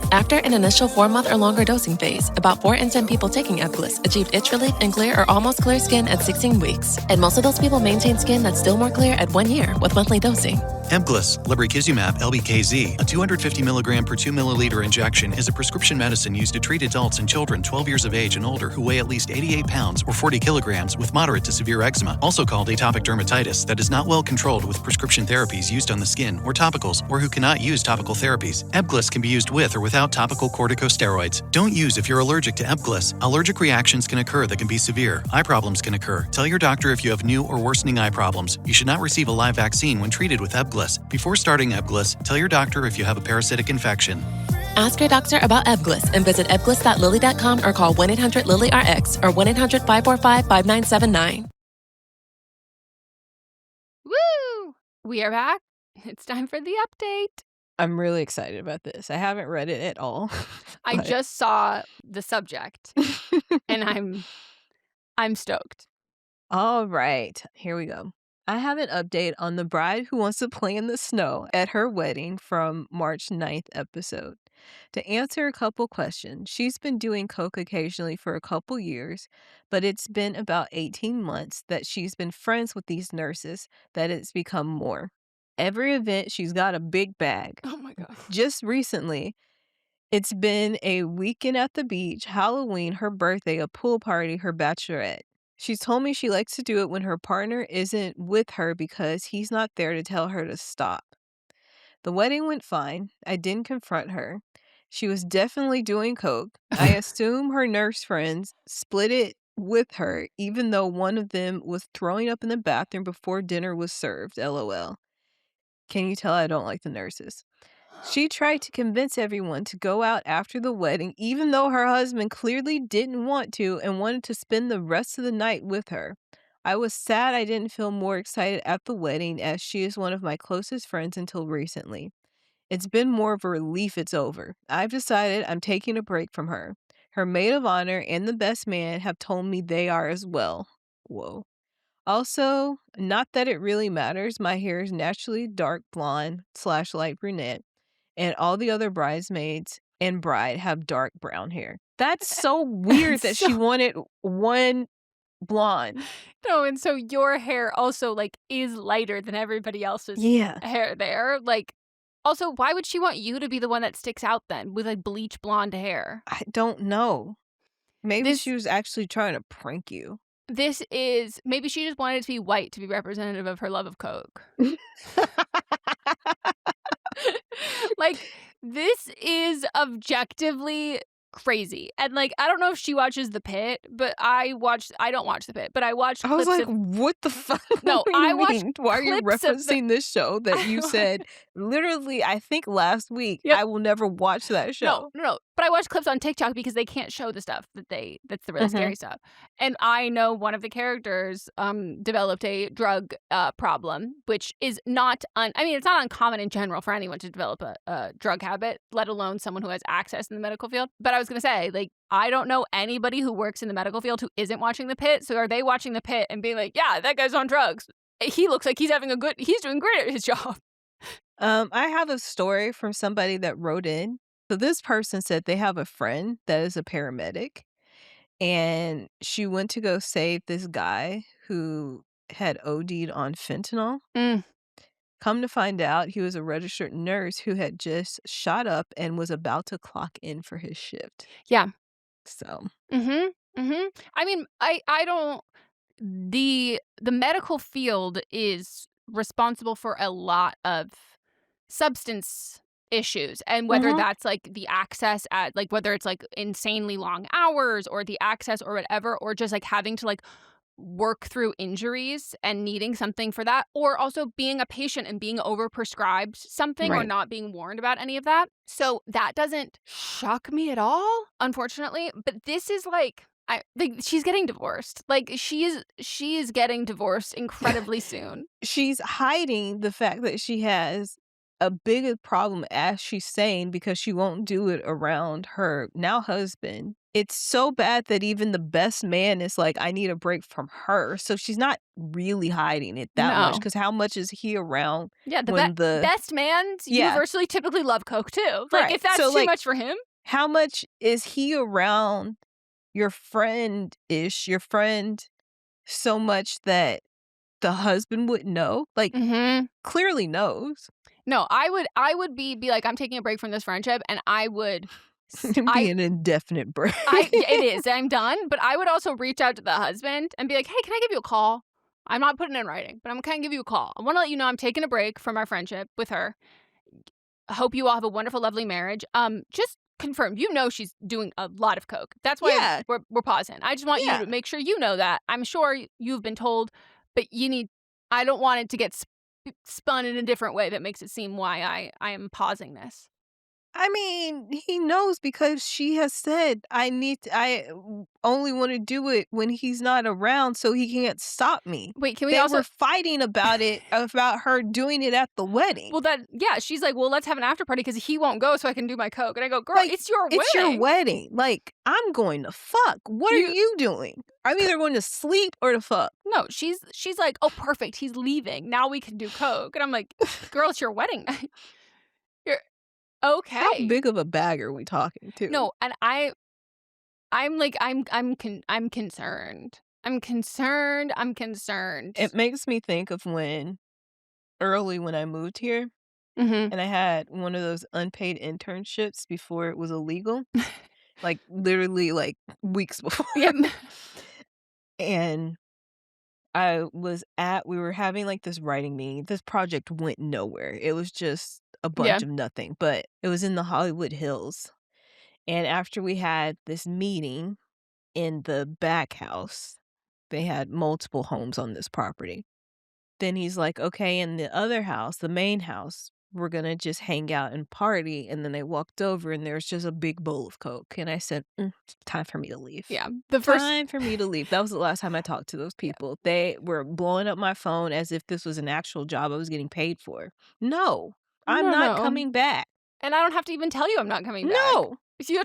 After an initial 4-month or longer dosing phase, about 4 in 10 people taking Ebglyss achieved itch relief and clear or almost clear skin at 16 weeks. And most of those people maintain skin that's still more clear at 1 year with monthly dosing. Ebglyss, lebrikizumab LBKZ, a 250 milligram per 2 milliliter injection, is a prescription medicine used to treat adults and children 12 years of age and older who weigh at least 88 pounds or 40 kilograms with moderate to severe eczema, also called atopic dermatitis, that is not well controlled with prescription therapies used on the skin or topicals, or who cannot use topical therapies. Ebglyss can be used with or without topical corticosteroids. Don't use if you're allergic to Ebglyss. Allergic reactions can occur that can be severe. Eye problems can occur. Tell your doctor if you have new or worsening eye problems. You should not receive a live vaccine when treated with Ebglyss. Before starting Ebglyss, tell your doctor if you have a parasitic infection. Ask your doctor about Ebglyss and visit ebglyss.lilly.com or call 1-800-LILY-RX or 1-800-545-5979. Woo! We are back. It's time for the update. I'm really excited about this. I haven't read it at all. I just saw the subject and I'm stoked. All right, here we go. I have an update on the bride who wants to play in the snow at her wedding from March 9th episode. To answer a couple questions, she's been doing coke occasionally for a couple years, but it's been about 18 months that she's been friends with these nurses that it's become more. Every event, she's got a big bag. Oh my God. Just recently, it's been a weekend at the beach, Halloween, her birthday, a pool party, her bachelorette. She's told me she likes to do it when her partner isn't with her because he's not there to tell her to stop. The wedding went fine. I didn't confront her. She was definitely doing coke. I assume her nurse friends split it with her, even though one of them was throwing up in the bathroom before dinner was served. LOL. Can you tell I don't like the nurses? She tried to convince everyone to go out after the wedding, even though her husband clearly didn't want to and wanted to spend the rest of the night with her. I was sad I didn't feel more excited at the wedding, as she is one of my closest friends until recently. It's been more of a relief it's over. I've decided I'm taking a break from her. Her maid of honor and the best man have told me they are as well. Whoa. Also, not that it really matters, my hair is naturally dark blonde / light brunette, and all the other bridesmaids and bride have dark brown hair. That's so weird that she wanted one blonde. No, and so your hair also is lighter than everybody else's hair there. Also, why would she want you to be the one that sticks out then with bleach blonde hair? I don't know. Maybe she was actually trying to prank you. Maybe she just wanted it to be white to be representative of her love of coke. This is objectively crazy. And I don't know if she watches The Pit, but I don't watch The Pit, but I watched clips. I was what the fuck? No, I watched Why are you referencing this show that you said literally, I think last week, I will never watch that show? No. But I watch clips on TikTok because they can't show the stuff that's the really scary stuff. And I know one of the characters developed a drug problem, which is not it's not uncommon in general for anyone to develop a drug habit, let alone someone who has access in the medical field. But I was going to say, I don't know anybody who works in the medical field who isn't watching The Pit. So are they watching The Pit and being like, yeah, that guy's on drugs. He looks like he's doing great at his job. I have a story from somebody that wrote in. So this person said they have a friend that is a paramedic, and she went to go save this guy who had OD'd on fentanyl. Come to find out, he was a registered nurse who had just shot up and was about to clock in for his shift. Yeah. So. I don't. The medical field is responsible for a lot of substance issues, and whether that's the access at whether it's insanely long hours or the access or whatever, or just having to work through injuries and needing something for that, or also being a patient and being overprescribed something or not being warned about any of that. So that doesn't shock me at all, unfortunately. But this is she's getting divorced. She is getting divorced incredibly soon. She's hiding the fact that she has a bigger problem, as she's saying, because she won't do it around her now husband. It's so bad that even the best man is I need a break from her. So she's not really hiding it that much, because how much is he around? Yeah, the best man universally typically love coke too. If that's too much for him. How much is he around your friend so much that the husband wouldn't know. Like, clearly knows. No, I would be like, I'm taking a break from this friendship, and I would be an indefinite break. It is. I'm done. But I would also reach out to the husband and be like, hey, can I give you a call? I'm not putting it in writing, but I'm going to give you a call. I want to let you know I'm taking a break from our friendship with her. I hope you all have a wonderful, lovely marriage. Just confirm, you know she's doing a lot of coke. That's why we're pausing. I just want you to make sure you know that. I'm sure you've been told, but I don't want it to get spun in a different way that makes it seem why I am pausing this. I mean, he knows because she has said, I only want to do it when he's not around so he can't stop me. Wait, can we they also... were fighting about it, about her doing it at the wedding. Well, she's like, well, let's have an after party because he won't go so I can do my coke. And I go, girl, like, it's your wedding. It's your wedding. Like, I'm going to fuck. What are you doing? I'm either going to sleep or to fuck. No, she's like, oh, perfect. He's leaving. Now we can do coke. And I'm like, girl, it's your wedding night. Okay. How big of a bag are we talking to? No, and I'm like, I'm concerned. I'm concerned. It makes me think of when I moved here, and I had one of those unpaid internships before it was illegal, like literally like weeks before. Yep. And we were having like this writing meeting. This project went nowhere. It was just a bunch of nothing, but it was in the Hollywood Hills. And after we had this meeting in the back house, they had multiple homes on this property. Then he's like, okay, in the other house, the main house, we're going to just hang out and party. And then they walked over and there's just a big bowl of Coke. And I said, time for me to leave. Yeah. Time for me to leave. That was the last time I talked to those people. Yeah. They were blowing up my phone as if this was an actual job I was getting paid for. No, I'm not coming back. And I don't have to even tell you I'm not coming back. No.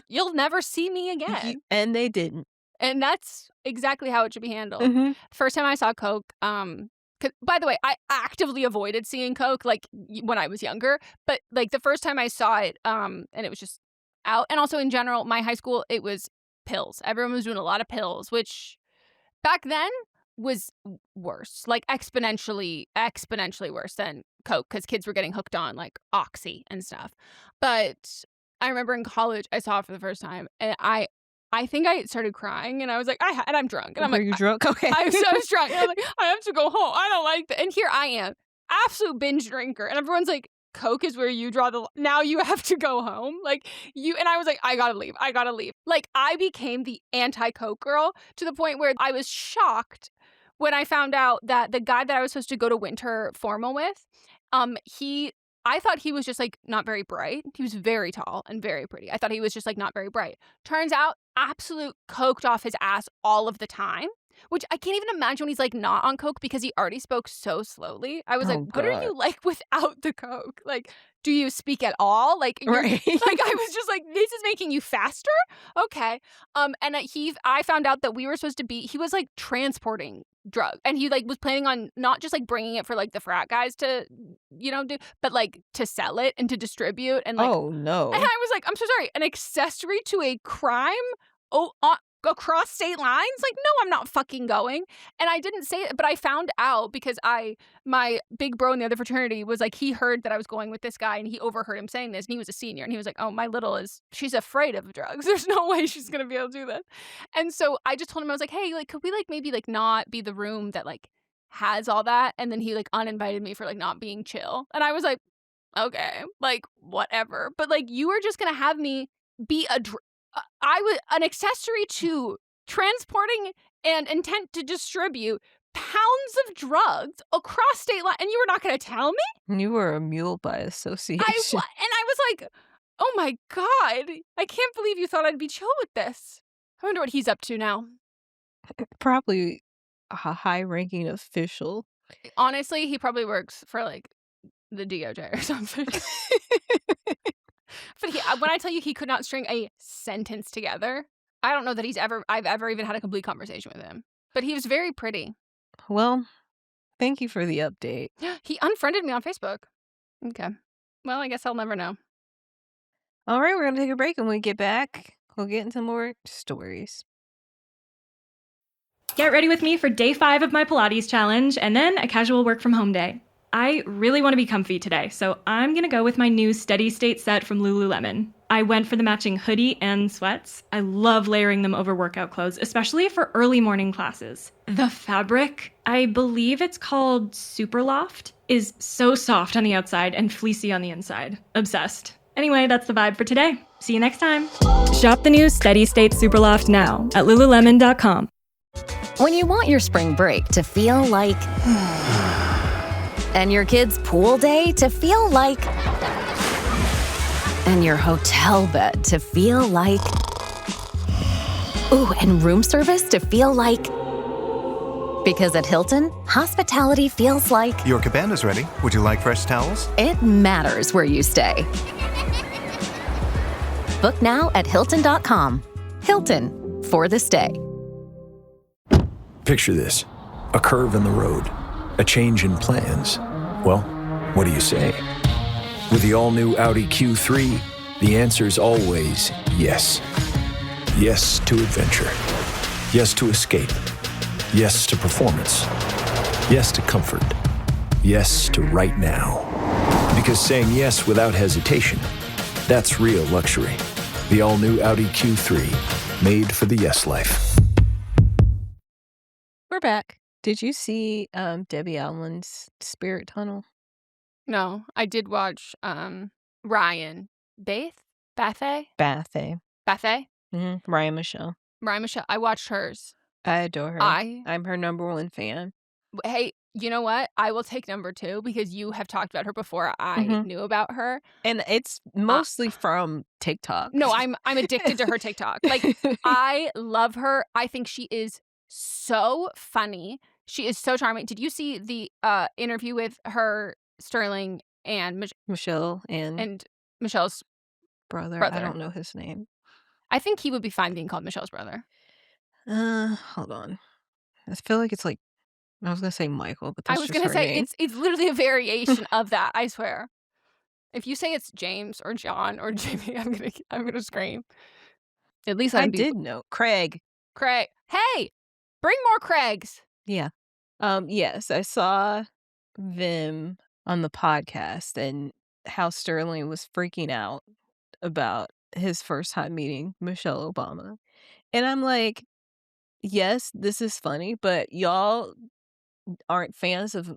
You'll never see me again. And they didn't. And that's exactly how it should be handled. Mm-hmm. First time I saw Coke, by the way, I actively avoided seeing Coke like when I was younger, but like the first time I saw it, and it was just out. And also in general, my high school, it was pills. Everyone was doing a lot of pills, which back then was worse, like exponentially worse than Coke because kids were getting hooked on like Oxy and stuff. But I remember in college, I saw it for the first time, and I think I started crying, and I was like, and I'm drunk. And I'm like, are you drunk? Okay. I was drunk. And I'm like, I have to go home. I don't like that. And here I am, absolute binge drinker. And everyone's like, Coke is where you draw the line. Now you have to go home. Like and I was like, I gotta leave. Like I became the anti-Coke girl to the point where I was shocked when I found out that the guy that I was supposed to go to winter formal with, I thought he was just like not very bright. He was very tall and very pretty. I thought he was just like not very bright. Turns out, absolute coked off his ass all of the time, which I can't even imagine when he's like not on Coke because he already spoke so slowly. I was like, what are you like without the Coke? Like, do you speak at all? Like, right. Like I was just like, this is making you faster? Okay. And I found out that he was like transporting drug, and he like was planning on not just like bringing it for like the frat guys to do, but like to sell it and to distribute, and like, oh no. And I was like, I'm so sorry, an accessory to a crime across state lines? Like, no, I'm not fucking going. And I didn't say it, but I found out because my big bro in the other fraternity was like, he heard that I was going with this guy, and he overheard him saying this, and he was a senior, and he was like, oh, my little she's afraid of drugs. There's no way she's gonna be able to do this. And so I just told him, I was like, hey, like, could we like maybe like not be the room that like has all that? And then he like uninvited me for like not being chill. And I was like, okay, like whatever. But like, you were just gonna have me be an accessory to transporting and intent to distribute pounds of drugs across state lines, and you were not going to tell me? You were a mule by association. And I was like, oh my God, I can't believe you thought I'd be chill with this. I wonder what he's up to now. Probably a high-ranking official. Honestly, he probably works for like the DOJ or something. But when I tell you he could not string a sentence together, I don't know that I've ever even had a complete conversation with him. But he was very pretty. Well, thank you for the update. He unfriended me on Facebook. Okay. Well, I guess I'll never know. All right, we're going to take a break, and when we get back, we'll get into more stories. Get ready with me for day 5 of my Pilates challenge and then a casual work from home day. I really want to be comfy today, so I'm going to go with my new Steady State set from Lululemon. I went for the matching hoodie and sweats. I love layering them over workout clothes, especially for early morning classes. The fabric, I believe it's called Superloft, is so soft on the outside and fleecy on the inside. Obsessed. Anyway, that's the vibe for today. See you next time. Shop the new Steady State Superloft now at lululemon.com. When you want your spring break to feel like... and your kids' pool day to feel like... and your hotel bed to feel like... ooh, and room service to feel like... because at Hilton, hospitality feels like... Your cabana's ready. Would you like fresh towels? it matters where you stay. Book now at Hilton.com. Hilton, for the stay. Picture this. A curve in the road. A change in plans. Well, what do you say? With the all-new Audi Q3, the answer's always yes. Yes to adventure. Yes to escape. Yes to performance. Yes to comfort. Yes to right now. Because saying yes without hesitation, that's real luxury. The all-new Audi Q3, made for the yes life. We're back. Did you see Debbie Allen's Spirit Tunnel? No, I did watch Ryan Bathe? Bathe? Bathe. Bathe? Ryan Michelle. Ryan Michelle. I watched hers. I adore her. I'm her number 1 fan. Hey, you know what? I will take number 2 because you have talked about her before I knew about her. And it's mostly from TikTok. No, I'm addicted to her TikTok. Like, I love her. I think she is so funny. She is so charming. Did you see the interview with her, Sterling, and Michelle and Michelle's brother? I don't know his name. I think he would be fine being called Michelle's brother. Hold on. I feel like it's like, I was gonna say Michael, but that's I was just gonna her say name. it's literally a variation of that. I swear. If you say it's James or John or Jimmy, I'm gonna scream. At least I did know Craig. Hey, bring more Craigs. Yeah. Yes, I saw them on the podcast and how Sterling was freaking out about his first time meeting Michelle Obama. And I'm like, yes, this is funny, but y'all aren't fans of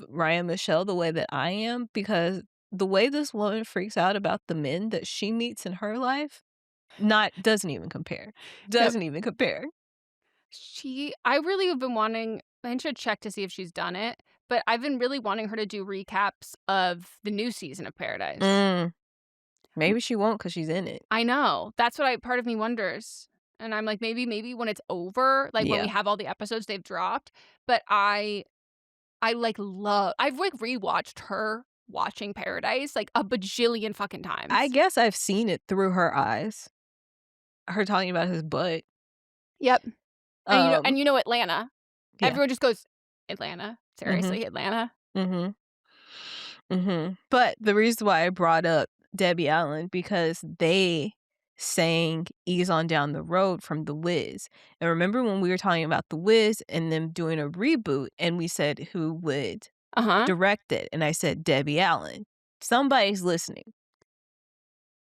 Ryan Michelle the way that I am, because the way this woman freaks out about the men that she meets in her life doesn't even compare. Even compare. I really have been wanting, I should check to see if she's done it, but I've been really wanting her to do recaps of the new season of Paradise. Maybe she won't because she's in it. I know. That's what part of me wonders. And I'm like, maybe when it's over, like when we have all the episodes they've dropped. But I've rewatched her watching Paradise like a bajillion fucking times. I guess I've seen it through her eyes. Her talking about his butt. Yep. And you know Atlanta. Yeah. Everyone just goes, Atlanta? Seriously, Atlanta? But the reason why I brought up Debbie Allen, because they sang Ease on Down the Road from The Wiz. And remember when we were talking about The Wiz and them doing a reboot, and we said who would direct it? And I said Debbie Allen. Somebody's listening.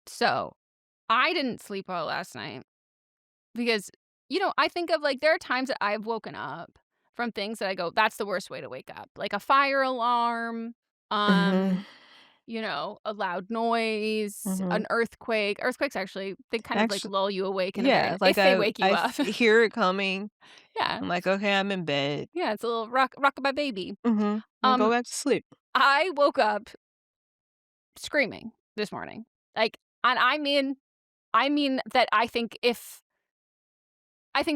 So, I didn't sleep well last night because, I think of there are times that I've woken up from things that I go, that's the worst way to wake up. Like a fire alarm, a loud noise, an earthquake. Earthquakes actually, they kind of lull you awake in a minute, if they wake you up. Hear it coming. Yeah. I'm like, okay, I'm in bed. Yeah, it's a little rock-a-bye baby. I'll go back to sleep. I woke up screaming this morning. And I mean that I think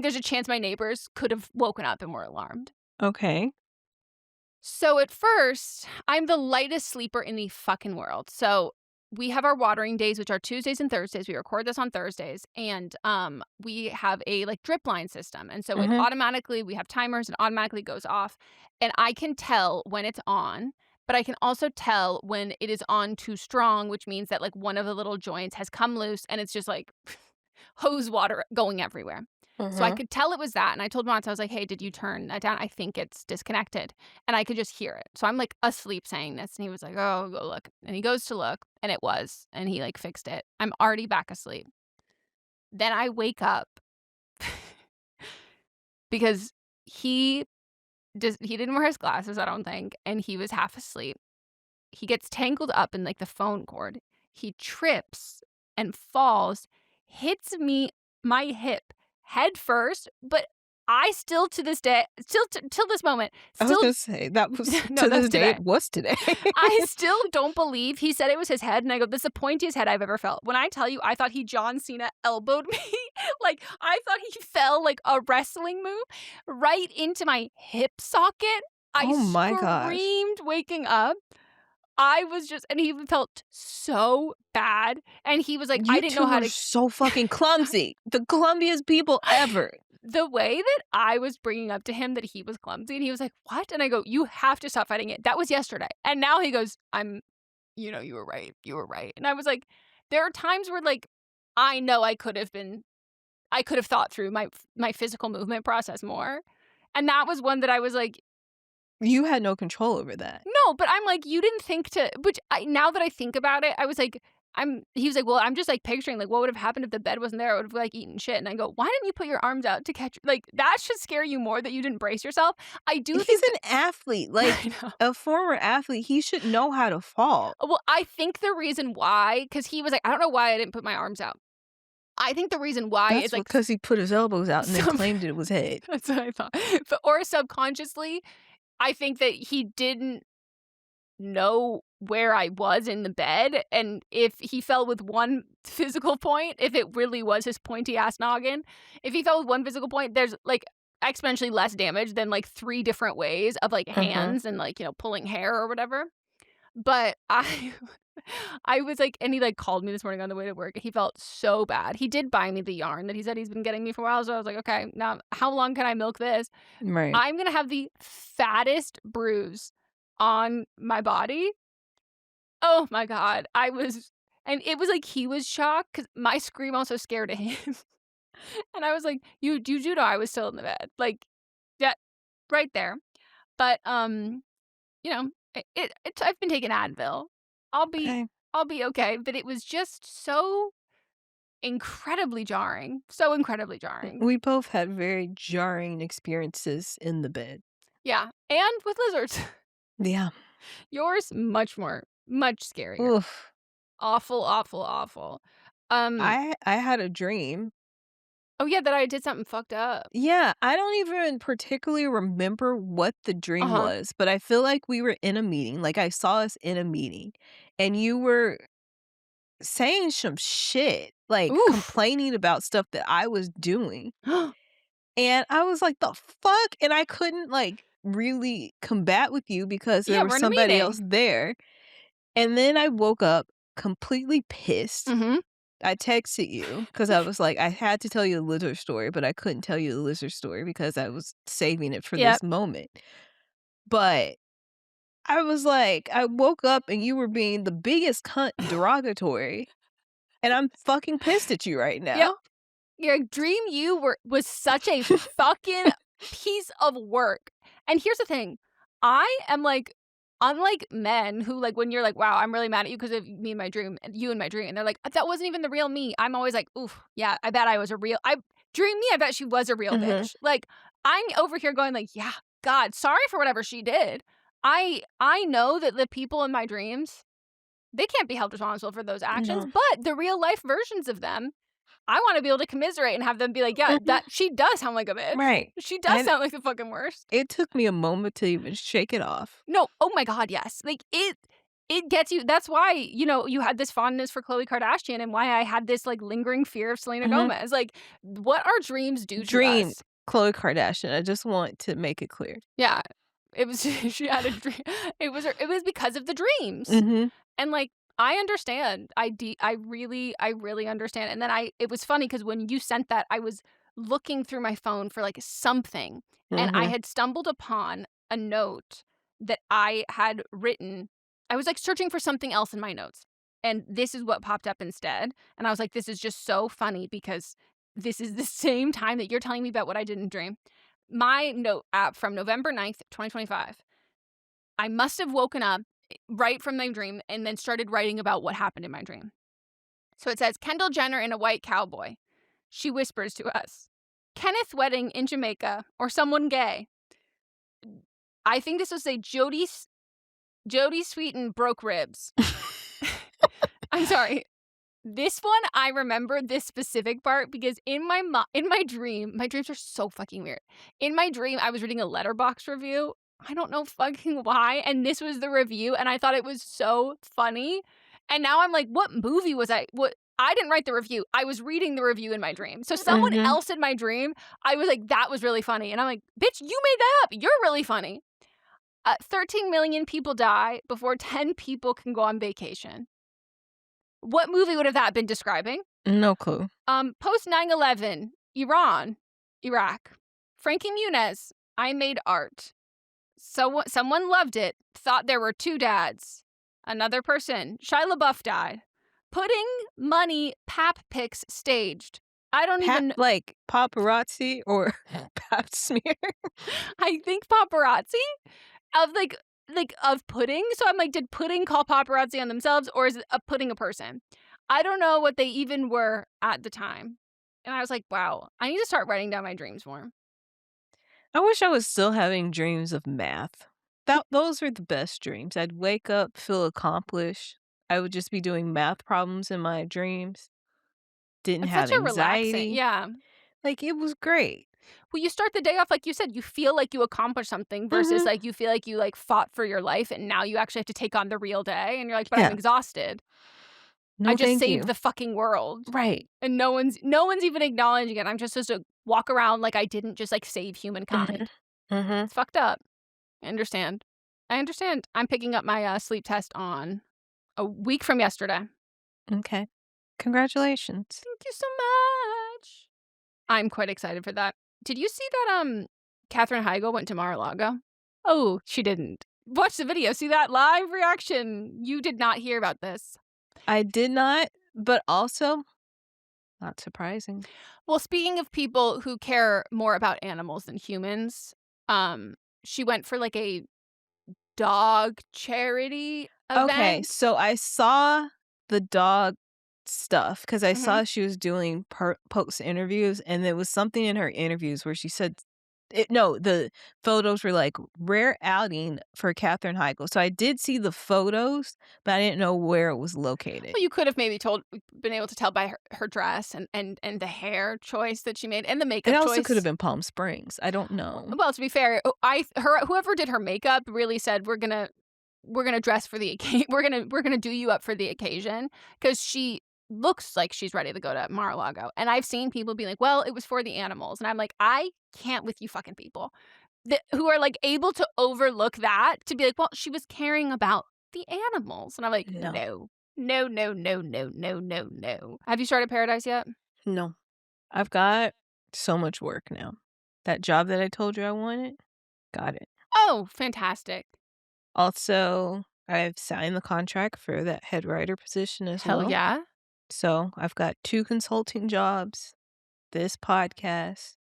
there's a chance my neighbors could have woken up and were alarmed. Okay. So at first, I'm the lightest sleeper in the fucking world. So we have our watering days, which are Tuesdays and Thursdays. We record this on Thursdays. And we have a drip line system. And so it automatically, we have timers and automatically goes off. And I can tell when it's on, but I can also tell when it is on too strong, which means that one of the little joints has come loose and it's just hose water going everywhere. So I could tell it was that. And I told Mons, I was like, hey, did you turn that down? I think it's disconnected. And I could just hear it. So I'm like asleep saying this. And he was like, oh, go look. And he goes to look. And it was. And he like fixed it. I'm already back asleep. Then I wake up because he didn't wear his glasses, I don't think. And he was half asleep. He gets tangled up in like the phone cord. He trips and falls, hits my hip head first, but I still to this day, till this moment, I was going to say, that was No, to that's this day, today. it was today. I still don't believe he said it was his head. And I go, this is the pointiest head I've ever felt. When I tell you, I thought he John Cena elbowed me. Like, I thought he fell like a wrestling move right into my hip socket. Oh my gosh. screamed waking up. I was just, and he felt so bad. And he was like, I didn't know how to. So fucking clumsy. The clumsiest people ever. The way that I was bringing up to him that he was clumsy, and he was like, what? And I go, you have to stop fighting it. That was yesterday. And now he goes, you were right. You were right. And I was like, there are times where like, I know I could have thought through my physical movement process more. And that was one that I was like, you had no control over that. No, but I'm like, you didn't think to, now that I think about it, I was like, he was like, well, I'm just like picturing like what would have happened if the bed wasn't there? I would have like eaten shit. And I go, why didn't you put your arms out to catch? Like that should scare you more that you didn't brace yourself. I do. He's an athlete, like a former athlete. He should know how to fall. Well, I think the reason why, because he was like, I don't know why I didn't put my arms out. I think the reason why That's is like because he put his elbows out and then claimed it was head. That's what I thought. Or subconsciously, I think that he didn't know where I was in the bed, and if he fell with one physical point, if it really was his pointy ass noggin, if he fell with one physical point, there's like exponentially less damage than like 3 different ways of like hands and like, pulling hair or whatever. But I was like, and he like called me this morning on the way to work. He felt so bad. He did buy me the yarn that he said he's been getting me for a while. So I was like, okay, now how long can I milk this? Right. I'm going to have the fattest bruise on my body. Oh my God. And it was like he was shocked because my scream also scared him. And I was like, you do know I was still in the bed. Like, yeah, right there. But, I've been taking Advil. I'll be okay. But it was just so incredibly jarring. So incredibly jarring. We both had very jarring experiences in the bed. Yeah. And with lizards. Yeah. Yours, much scarier. Oof. Awful, awful, awful. I had a dream. Oh, yeah, that I did something fucked up. Yeah, I don't even particularly remember what the dream was, but I feel like we were in a meeting. Like I saw us in a meeting and you were saying some shit, like complaining about stuff that I was doing. And I was like, the fuck? And I couldn't like really combat with you because there was somebody else there. And then I woke up completely pissed. I texted you because I was like, I had to tell you the lizard story, but I couldn't tell you the lizard story because I was saving it for this moment. But I was like, I woke up and you were being the biggest cunt derogatory. And I'm fucking pissed at you right now. Yep. Your dream was such a fucking piece of work. And here's the thing. I am like, unlike men who like when you're like, wow, I'm really mad at you because of me in my dream and you in my dream. And they're like, that wasn't even the real me. I'm always like, oof, yeah, I bet I was a real, I bet she was a real bitch. Like I'm over here going like, yeah, God, sorry for whatever she did. I know that the people in my dreams, they can't be held responsible for those actions, but the real life versions of them, I want to be able to commiserate and have them be like, yeah, that she does sound like a bitch. Right. She does sound like the fucking worst. It took me a moment to even shake it off. No. Oh my God, yes. Like it gets you. That's why, you had this fondness for Khloe Kardashian and why I had this like lingering fear of Selena Gomez. Like what our dreams do to us. Khloe Kardashian. I just want to make it clear. Yeah. It was, she had a dream. It was because of the dreams. And like, I understand. I really understand. And then it was funny because when you sent that, I was looking through my phone for like something and I had stumbled upon a note that I had written. I was like searching for something else in my notes and this is what popped up instead. And I was like, this is just so funny because this is the same time that you're telling me about what I didn't dream. My note app from November 9th, 2025. I must have woken up right from my dream and then started writing about what happened in my dream. So it says, Kendall Jenner in a white cowboy. She whispers to us, Kenneth wedding in Jamaica or someone gay. I think this will say Jody Sweeten broke ribs. I'm sorry. This one, I remember this specific part because in my dream, my dreams are so fucking weird. In my dream, I was reading a Letterboxd review. I don't know fucking why. And this was the review. And I thought it was so funny. And now I'm like, what movie was I? I didn't write the review. I was reading the review in my dream. So someone else in my dream, I was like, that was really funny. And I'm like, bitch, you made that up. You're really funny. 13 million people die before 10 people can go on vacation. What movie would have that been describing? No clue. Post 9/11, Iran, Iraq. Frankie Muniz, I made art. So someone loved it, thought there were two dads. Another person, Shia LaBeouf died. Putting money pap pics staged. I don't even like paparazzi or pap smear. I think paparazzi of like of pudding. So I'm like, did pudding call paparazzi on themselves or is it a pudding a person? I don't know what they even were at the time. And I was like, wow, I need to start writing down my dreams more. I wish I was still having dreams of math. Those were the best dreams. I'd wake up, feel accomplished. I would just be doing math problems in my dreams. Didn't have such a anxiety. relaxing, yeah. Like, it was great. Well, you start the day off, like you said, you feel like you accomplished something versus like you feel like you like fought for your life and now you actually have to take on the real day and you're like, but I'm exhausted. No, I just thank saved you. the fucking world. Right. And no one's even acknowledging it. I'm just supposed to walk around like I didn't just like save humankind. It's fucked up. I understand. I'm picking up my sleep test on a week from yesterday. Okay. Congratulations. Thank you so much. I'm quite excited for that. Did you see that Katherine Heigl went to Mar-a-Lago? Oh, she didn't. Watch the video. See that live reaction. You did not hear about this. I did not, but also not surprising. Well, speaking of people who care more about animals than humans, she went for like a dog charity event. Okay, so I saw the dog stuff because I saw she was doing post interviews, and there was something in her interviews where she said, the photos were like rare outing for Katherine Heigl. So I did see the photos, but I didn't know where it was located. Well, you could have maybe been able to tell by her dress and the hair choice that she made and the makeup choice. It also could have been Palm Springs. I don't know. Well, to be fair, whoever did her makeup really said we're gonna dress for the occasion. We're gonna do you up for the occasion because she looks like she's ready to go to Mar-a-Lago. And I've seen people be like, well, it was for the animals. And I'm like, I can't with you fucking people who are like able to overlook that to be like, well, she was caring about the animals. And I'm like, no. Have you started Paradise yet? No. I've got so much work now. That job that I told you I wanted, got it. Oh, fantastic. Also, I've signed the contract for that head writer position as well. Hell yeah. So I've got 2 consulting jobs, this podcast.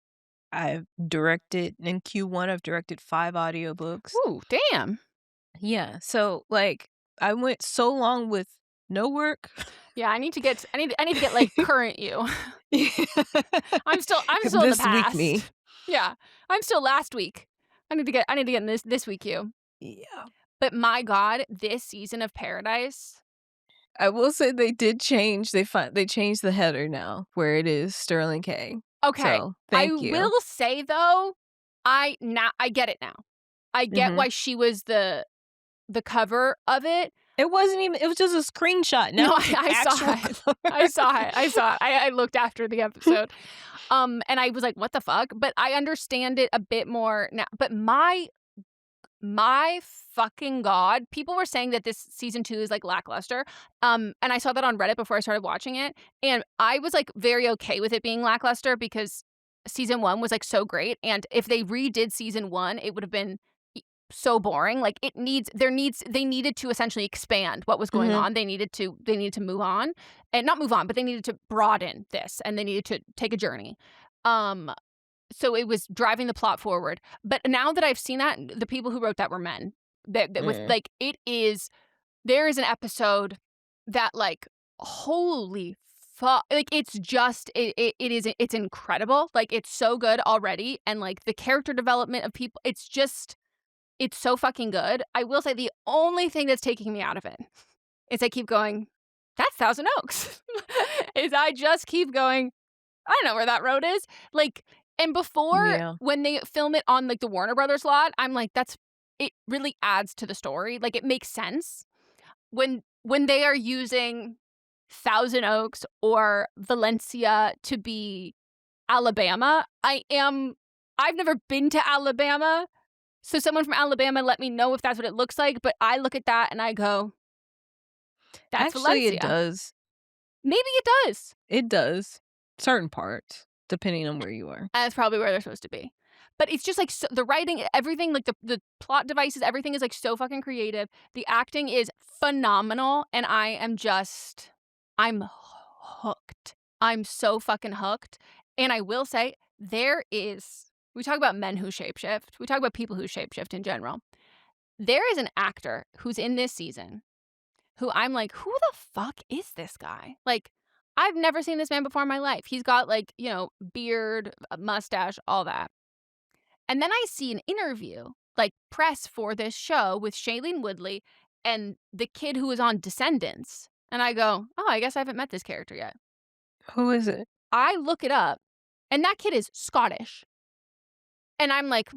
I've directed, in Q1, I've directed 5 audiobooks. Ooh, damn. Yeah. So, like, I went so long with no work. Yeah, I need to get like current you. I'm still in the past. Week me. Yeah. I'm still last week. I need to get in this week you. Yeah. But my God, this season of Paradise, I will say they did change. They changed the header now, where it is Sterling K. Okay. So, thank you. I will say though, I get it now. I get why she was the cover of it. It wasn't even. It was just a screenshot. No, I saw it. I saw it. I looked after the episode, and I was like, "What the fuck?" But I understand it a bit more now. But my fucking God, people were saying that this season 2 is like lackluster. And I saw that on Reddit before I started watching it, and I was like very okay with it being lackluster because season 1 was like so great, and if they redid season 1, it would have been so boring. Like they needed to essentially expand what was going on. They needed to move on, and not move on, but they needed to broaden this, and they needed to take a journey. So it was driving the plot forward. But now that I've seen that, the people who wrote that were men. That with like there is an episode that like holy fuck, like it's just it's incredible. Like it's so good already, and like the character development of people, it's so fucking good. I will say the only thing that's taking me out of it is I keep going, that's Thousand Oaks. Is I just keep going, I don't know where that road is. Like, and before when they film it on like the Warner Brothers lot, I'm like, it really adds to the story. Like it makes sense. When they are using Thousand Oaks or Valencia to be Alabama, I've never been to Alabama. So someone from Alabama let me know if that's what it looks like. But I look at that and I go, that's Actually, Valencia. it does. Maybe it does. It does. Certain parts, depending on where you are. That's probably where they're supposed to be. But it's just like the writing, everything, like the plot devices, everything is like so fucking creative. The acting is phenomenal. And I'm hooked. I'm so fucking hooked. And I will say, we talk about men who shapeshift. We talk about people who shapeshift in general. There is an actor who's in this season who I'm like, who the fuck is this guy? Like, I've never seen this man before in my life. He's got like, beard, mustache, all that. And then I see an interview, like press for this show with Shailene Woodley and the kid who was on Descendants. And I go, oh, I guess I haven't met this character yet. Who is it? I look it up, and that kid is Scottish. And I'm like,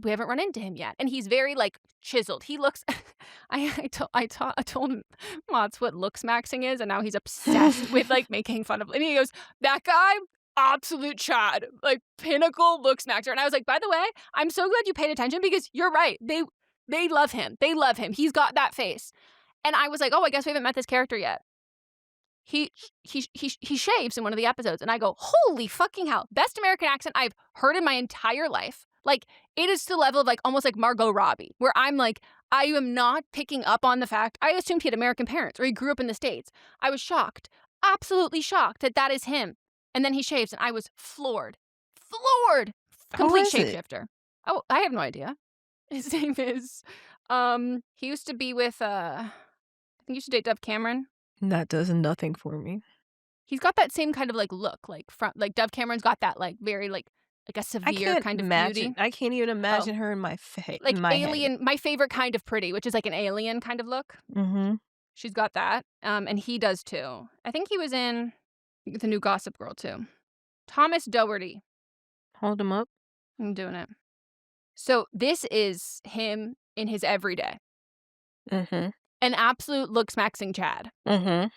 we haven't run into him yet. And he's very like chiseled. He looks, I told Mott's what looks maxing is, and now he's obsessed with like making fun of, and he goes, that guy, absolute Chad, like pinnacle looks maxer. And I was like, by the way, I'm so glad you paid attention, because you're right. They love him. They love him. He's got that face. And I was like, oh, I guess we haven't met this character yet. He shaves in one of the episodes, and I go, holy fucking hell, best American accent I've heard in my entire life. Like, it is to the level of like almost like Margot Robbie, where I'm like, I am not picking up on the fact. I assumed he had American parents or he grew up in the States. I was shocked, absolutely shocked that is him. And then he shaves, and I was floored. Complete shapeshifter. Oh, I have no idea. His name is, he used to be with, I think he used to date Dove Cameron. That does nothing for me. He's got that same kind of like look, like Dove Cameron's got that like very like a severe kind of beauty. I can't even imagine her in my face. Like alien, my favorite kind of pretty, which is like an alien kind of look. Mm-hmm. She's got that, and he does too. I think he was in the new Gossip Girl too. Thomas Doherty. Hold him up. I'm doing it. So this is him in his everyday. Mm-hmm. An absolute looks-maxing Chad. Mm-hmm.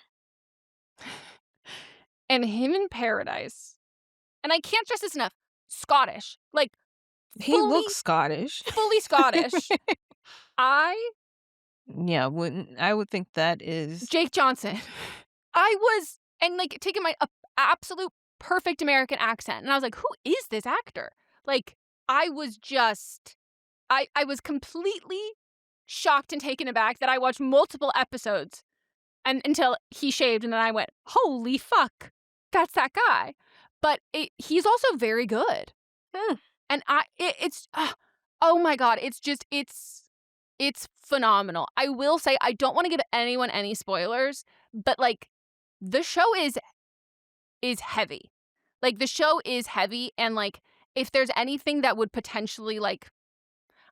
And him in Paradise. And I can't stress this enough. Scottish. Like, he looks Scottish. Fully Scottish. I would think that is Jake Johnson. And like taking my absolute perfect American accent. And I was like, who is this actor? Like, I was completely shocked and taken aback that I watched multiple episodes and until he shaved, and then I went, holy fuck, that's that guy. But he's also very good. And it's oh my God, it's phenomenal. I will say, I don't want to give anyone any spoilers, but like the show is heavy. Like the show is heavy, and like if there's anything that would potentially like,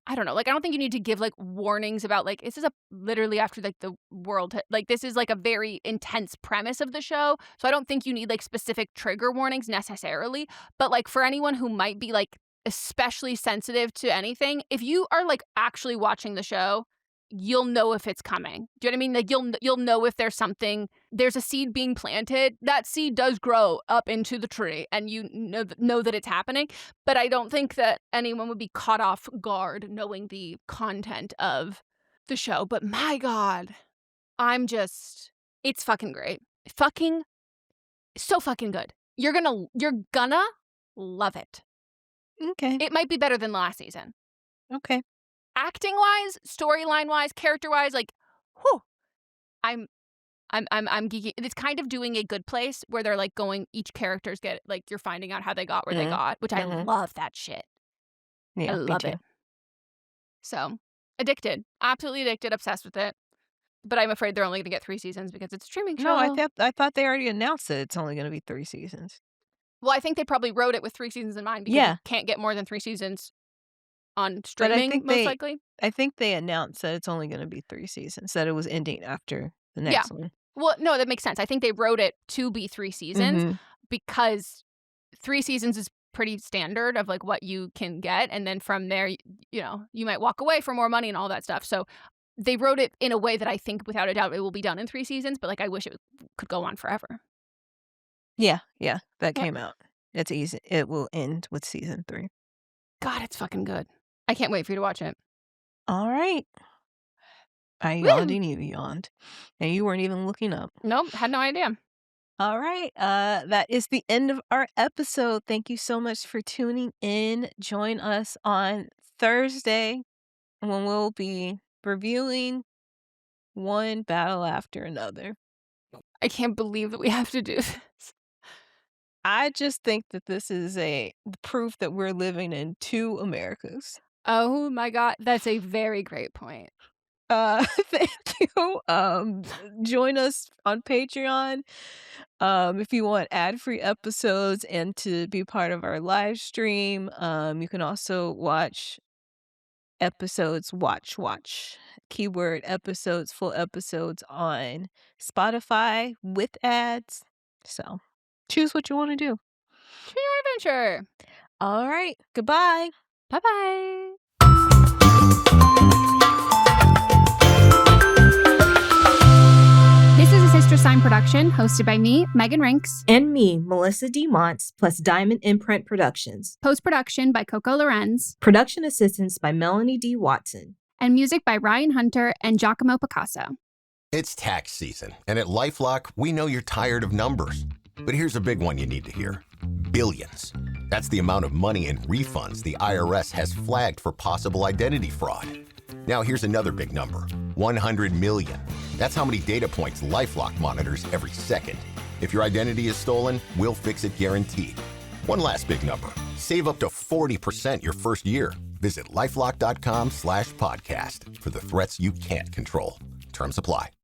I don't know, like I don't think you need to give like warnings about like, this is literally after like the world, like this is like a very intense premise of the show. So I don't think you need like specific trigger warnings necessarily, but like for anyone who might be like especially sensitive to anything, if you are like actually watching the show, you'll know if it's coming. Do you know what I mean? Like you'll know if there's a seed being planted. That seed does grow up into the tree, and you know that it's happening. But I don't think that anyone would be caught off guard knowing the content of the show. But my God, it's fucking great. So fucking good. You're gonna love it. Okay. It might be better than last season. Okay. acting-wise, storyline-wise, character-wise, like, whew, I'm geeking. It's kind of doing a Good Place where they're like going, each characters get like you're finding out how they got where they got, which I love that shit. Yeah, I love it. So addicted, absolutely addicted, obsessed with it. But I'm afraid they're only going to get 3 seasons because it's a streaming show. No, I thought they already announced that it's only going to be 3 seasons. Well, I think they probably wrote it with 3 seasons in mind because you can't get more than 3 seasons on streaming, most likely. I think they announced that it's only going to be 3 seasons, that it was ending after the next one. Well, no, that makes sense. I think they wrote it to be 3 seasons because 3 seasons is pretty standard of like what you can get. And then from there, you know, you might walk away for more money and all that stuff. So they wrote it in a way that I think without a doubt it will be done in 3 seasons. But like, I wish it could go on forever. Yeah. That came out. It's easy. It will end with season 3. God, it's fucking good. I can't wait for you to watch it. All right. I yawned and you yawned. And you weren't even looking up. Nope, had no idea. All right. That is the end of our episode. Thank you so much for tuning in. Join us on Thursday when we'll be reviewing one battle after another. I can't believe that we have to do this. I just think that this is a proof that we're living in 2 Americas. Oh my God, that's a very great point. Thank you. Join us on Patreon. If you want ad-free episodes and to be part of our live stream, you can also watch episodes, keyword episodes, full episodes on Spotify with ads. So choose what you want to do. Choose your adventure. All right. Goodbye. Bye-bye. This is a Sister Sign production hosted by me, Megan Rinks. And me, Melissa D. Montz, plus Diamond Imprint Productions. Post-production by Coco Lorenz. Production assistance by Melanie D. Watson. And music by Ryan Hunter and Giacomo Picasso. It's tax season, and at LifeLock, we know you're tired of numbers. But here's a big one you need to hear. Billions. That's the amount of money in refunds the IRS has flagged for possible identity fraud. Now here's another big number, 100 million. That's how many data points LifeLock monitors every second. If your identity is stolen, we'll fix it guaranteed. One last big number, save up to 40% your first year. Visit LifeLock.com/podcast for the threats you can't control. Terms apply.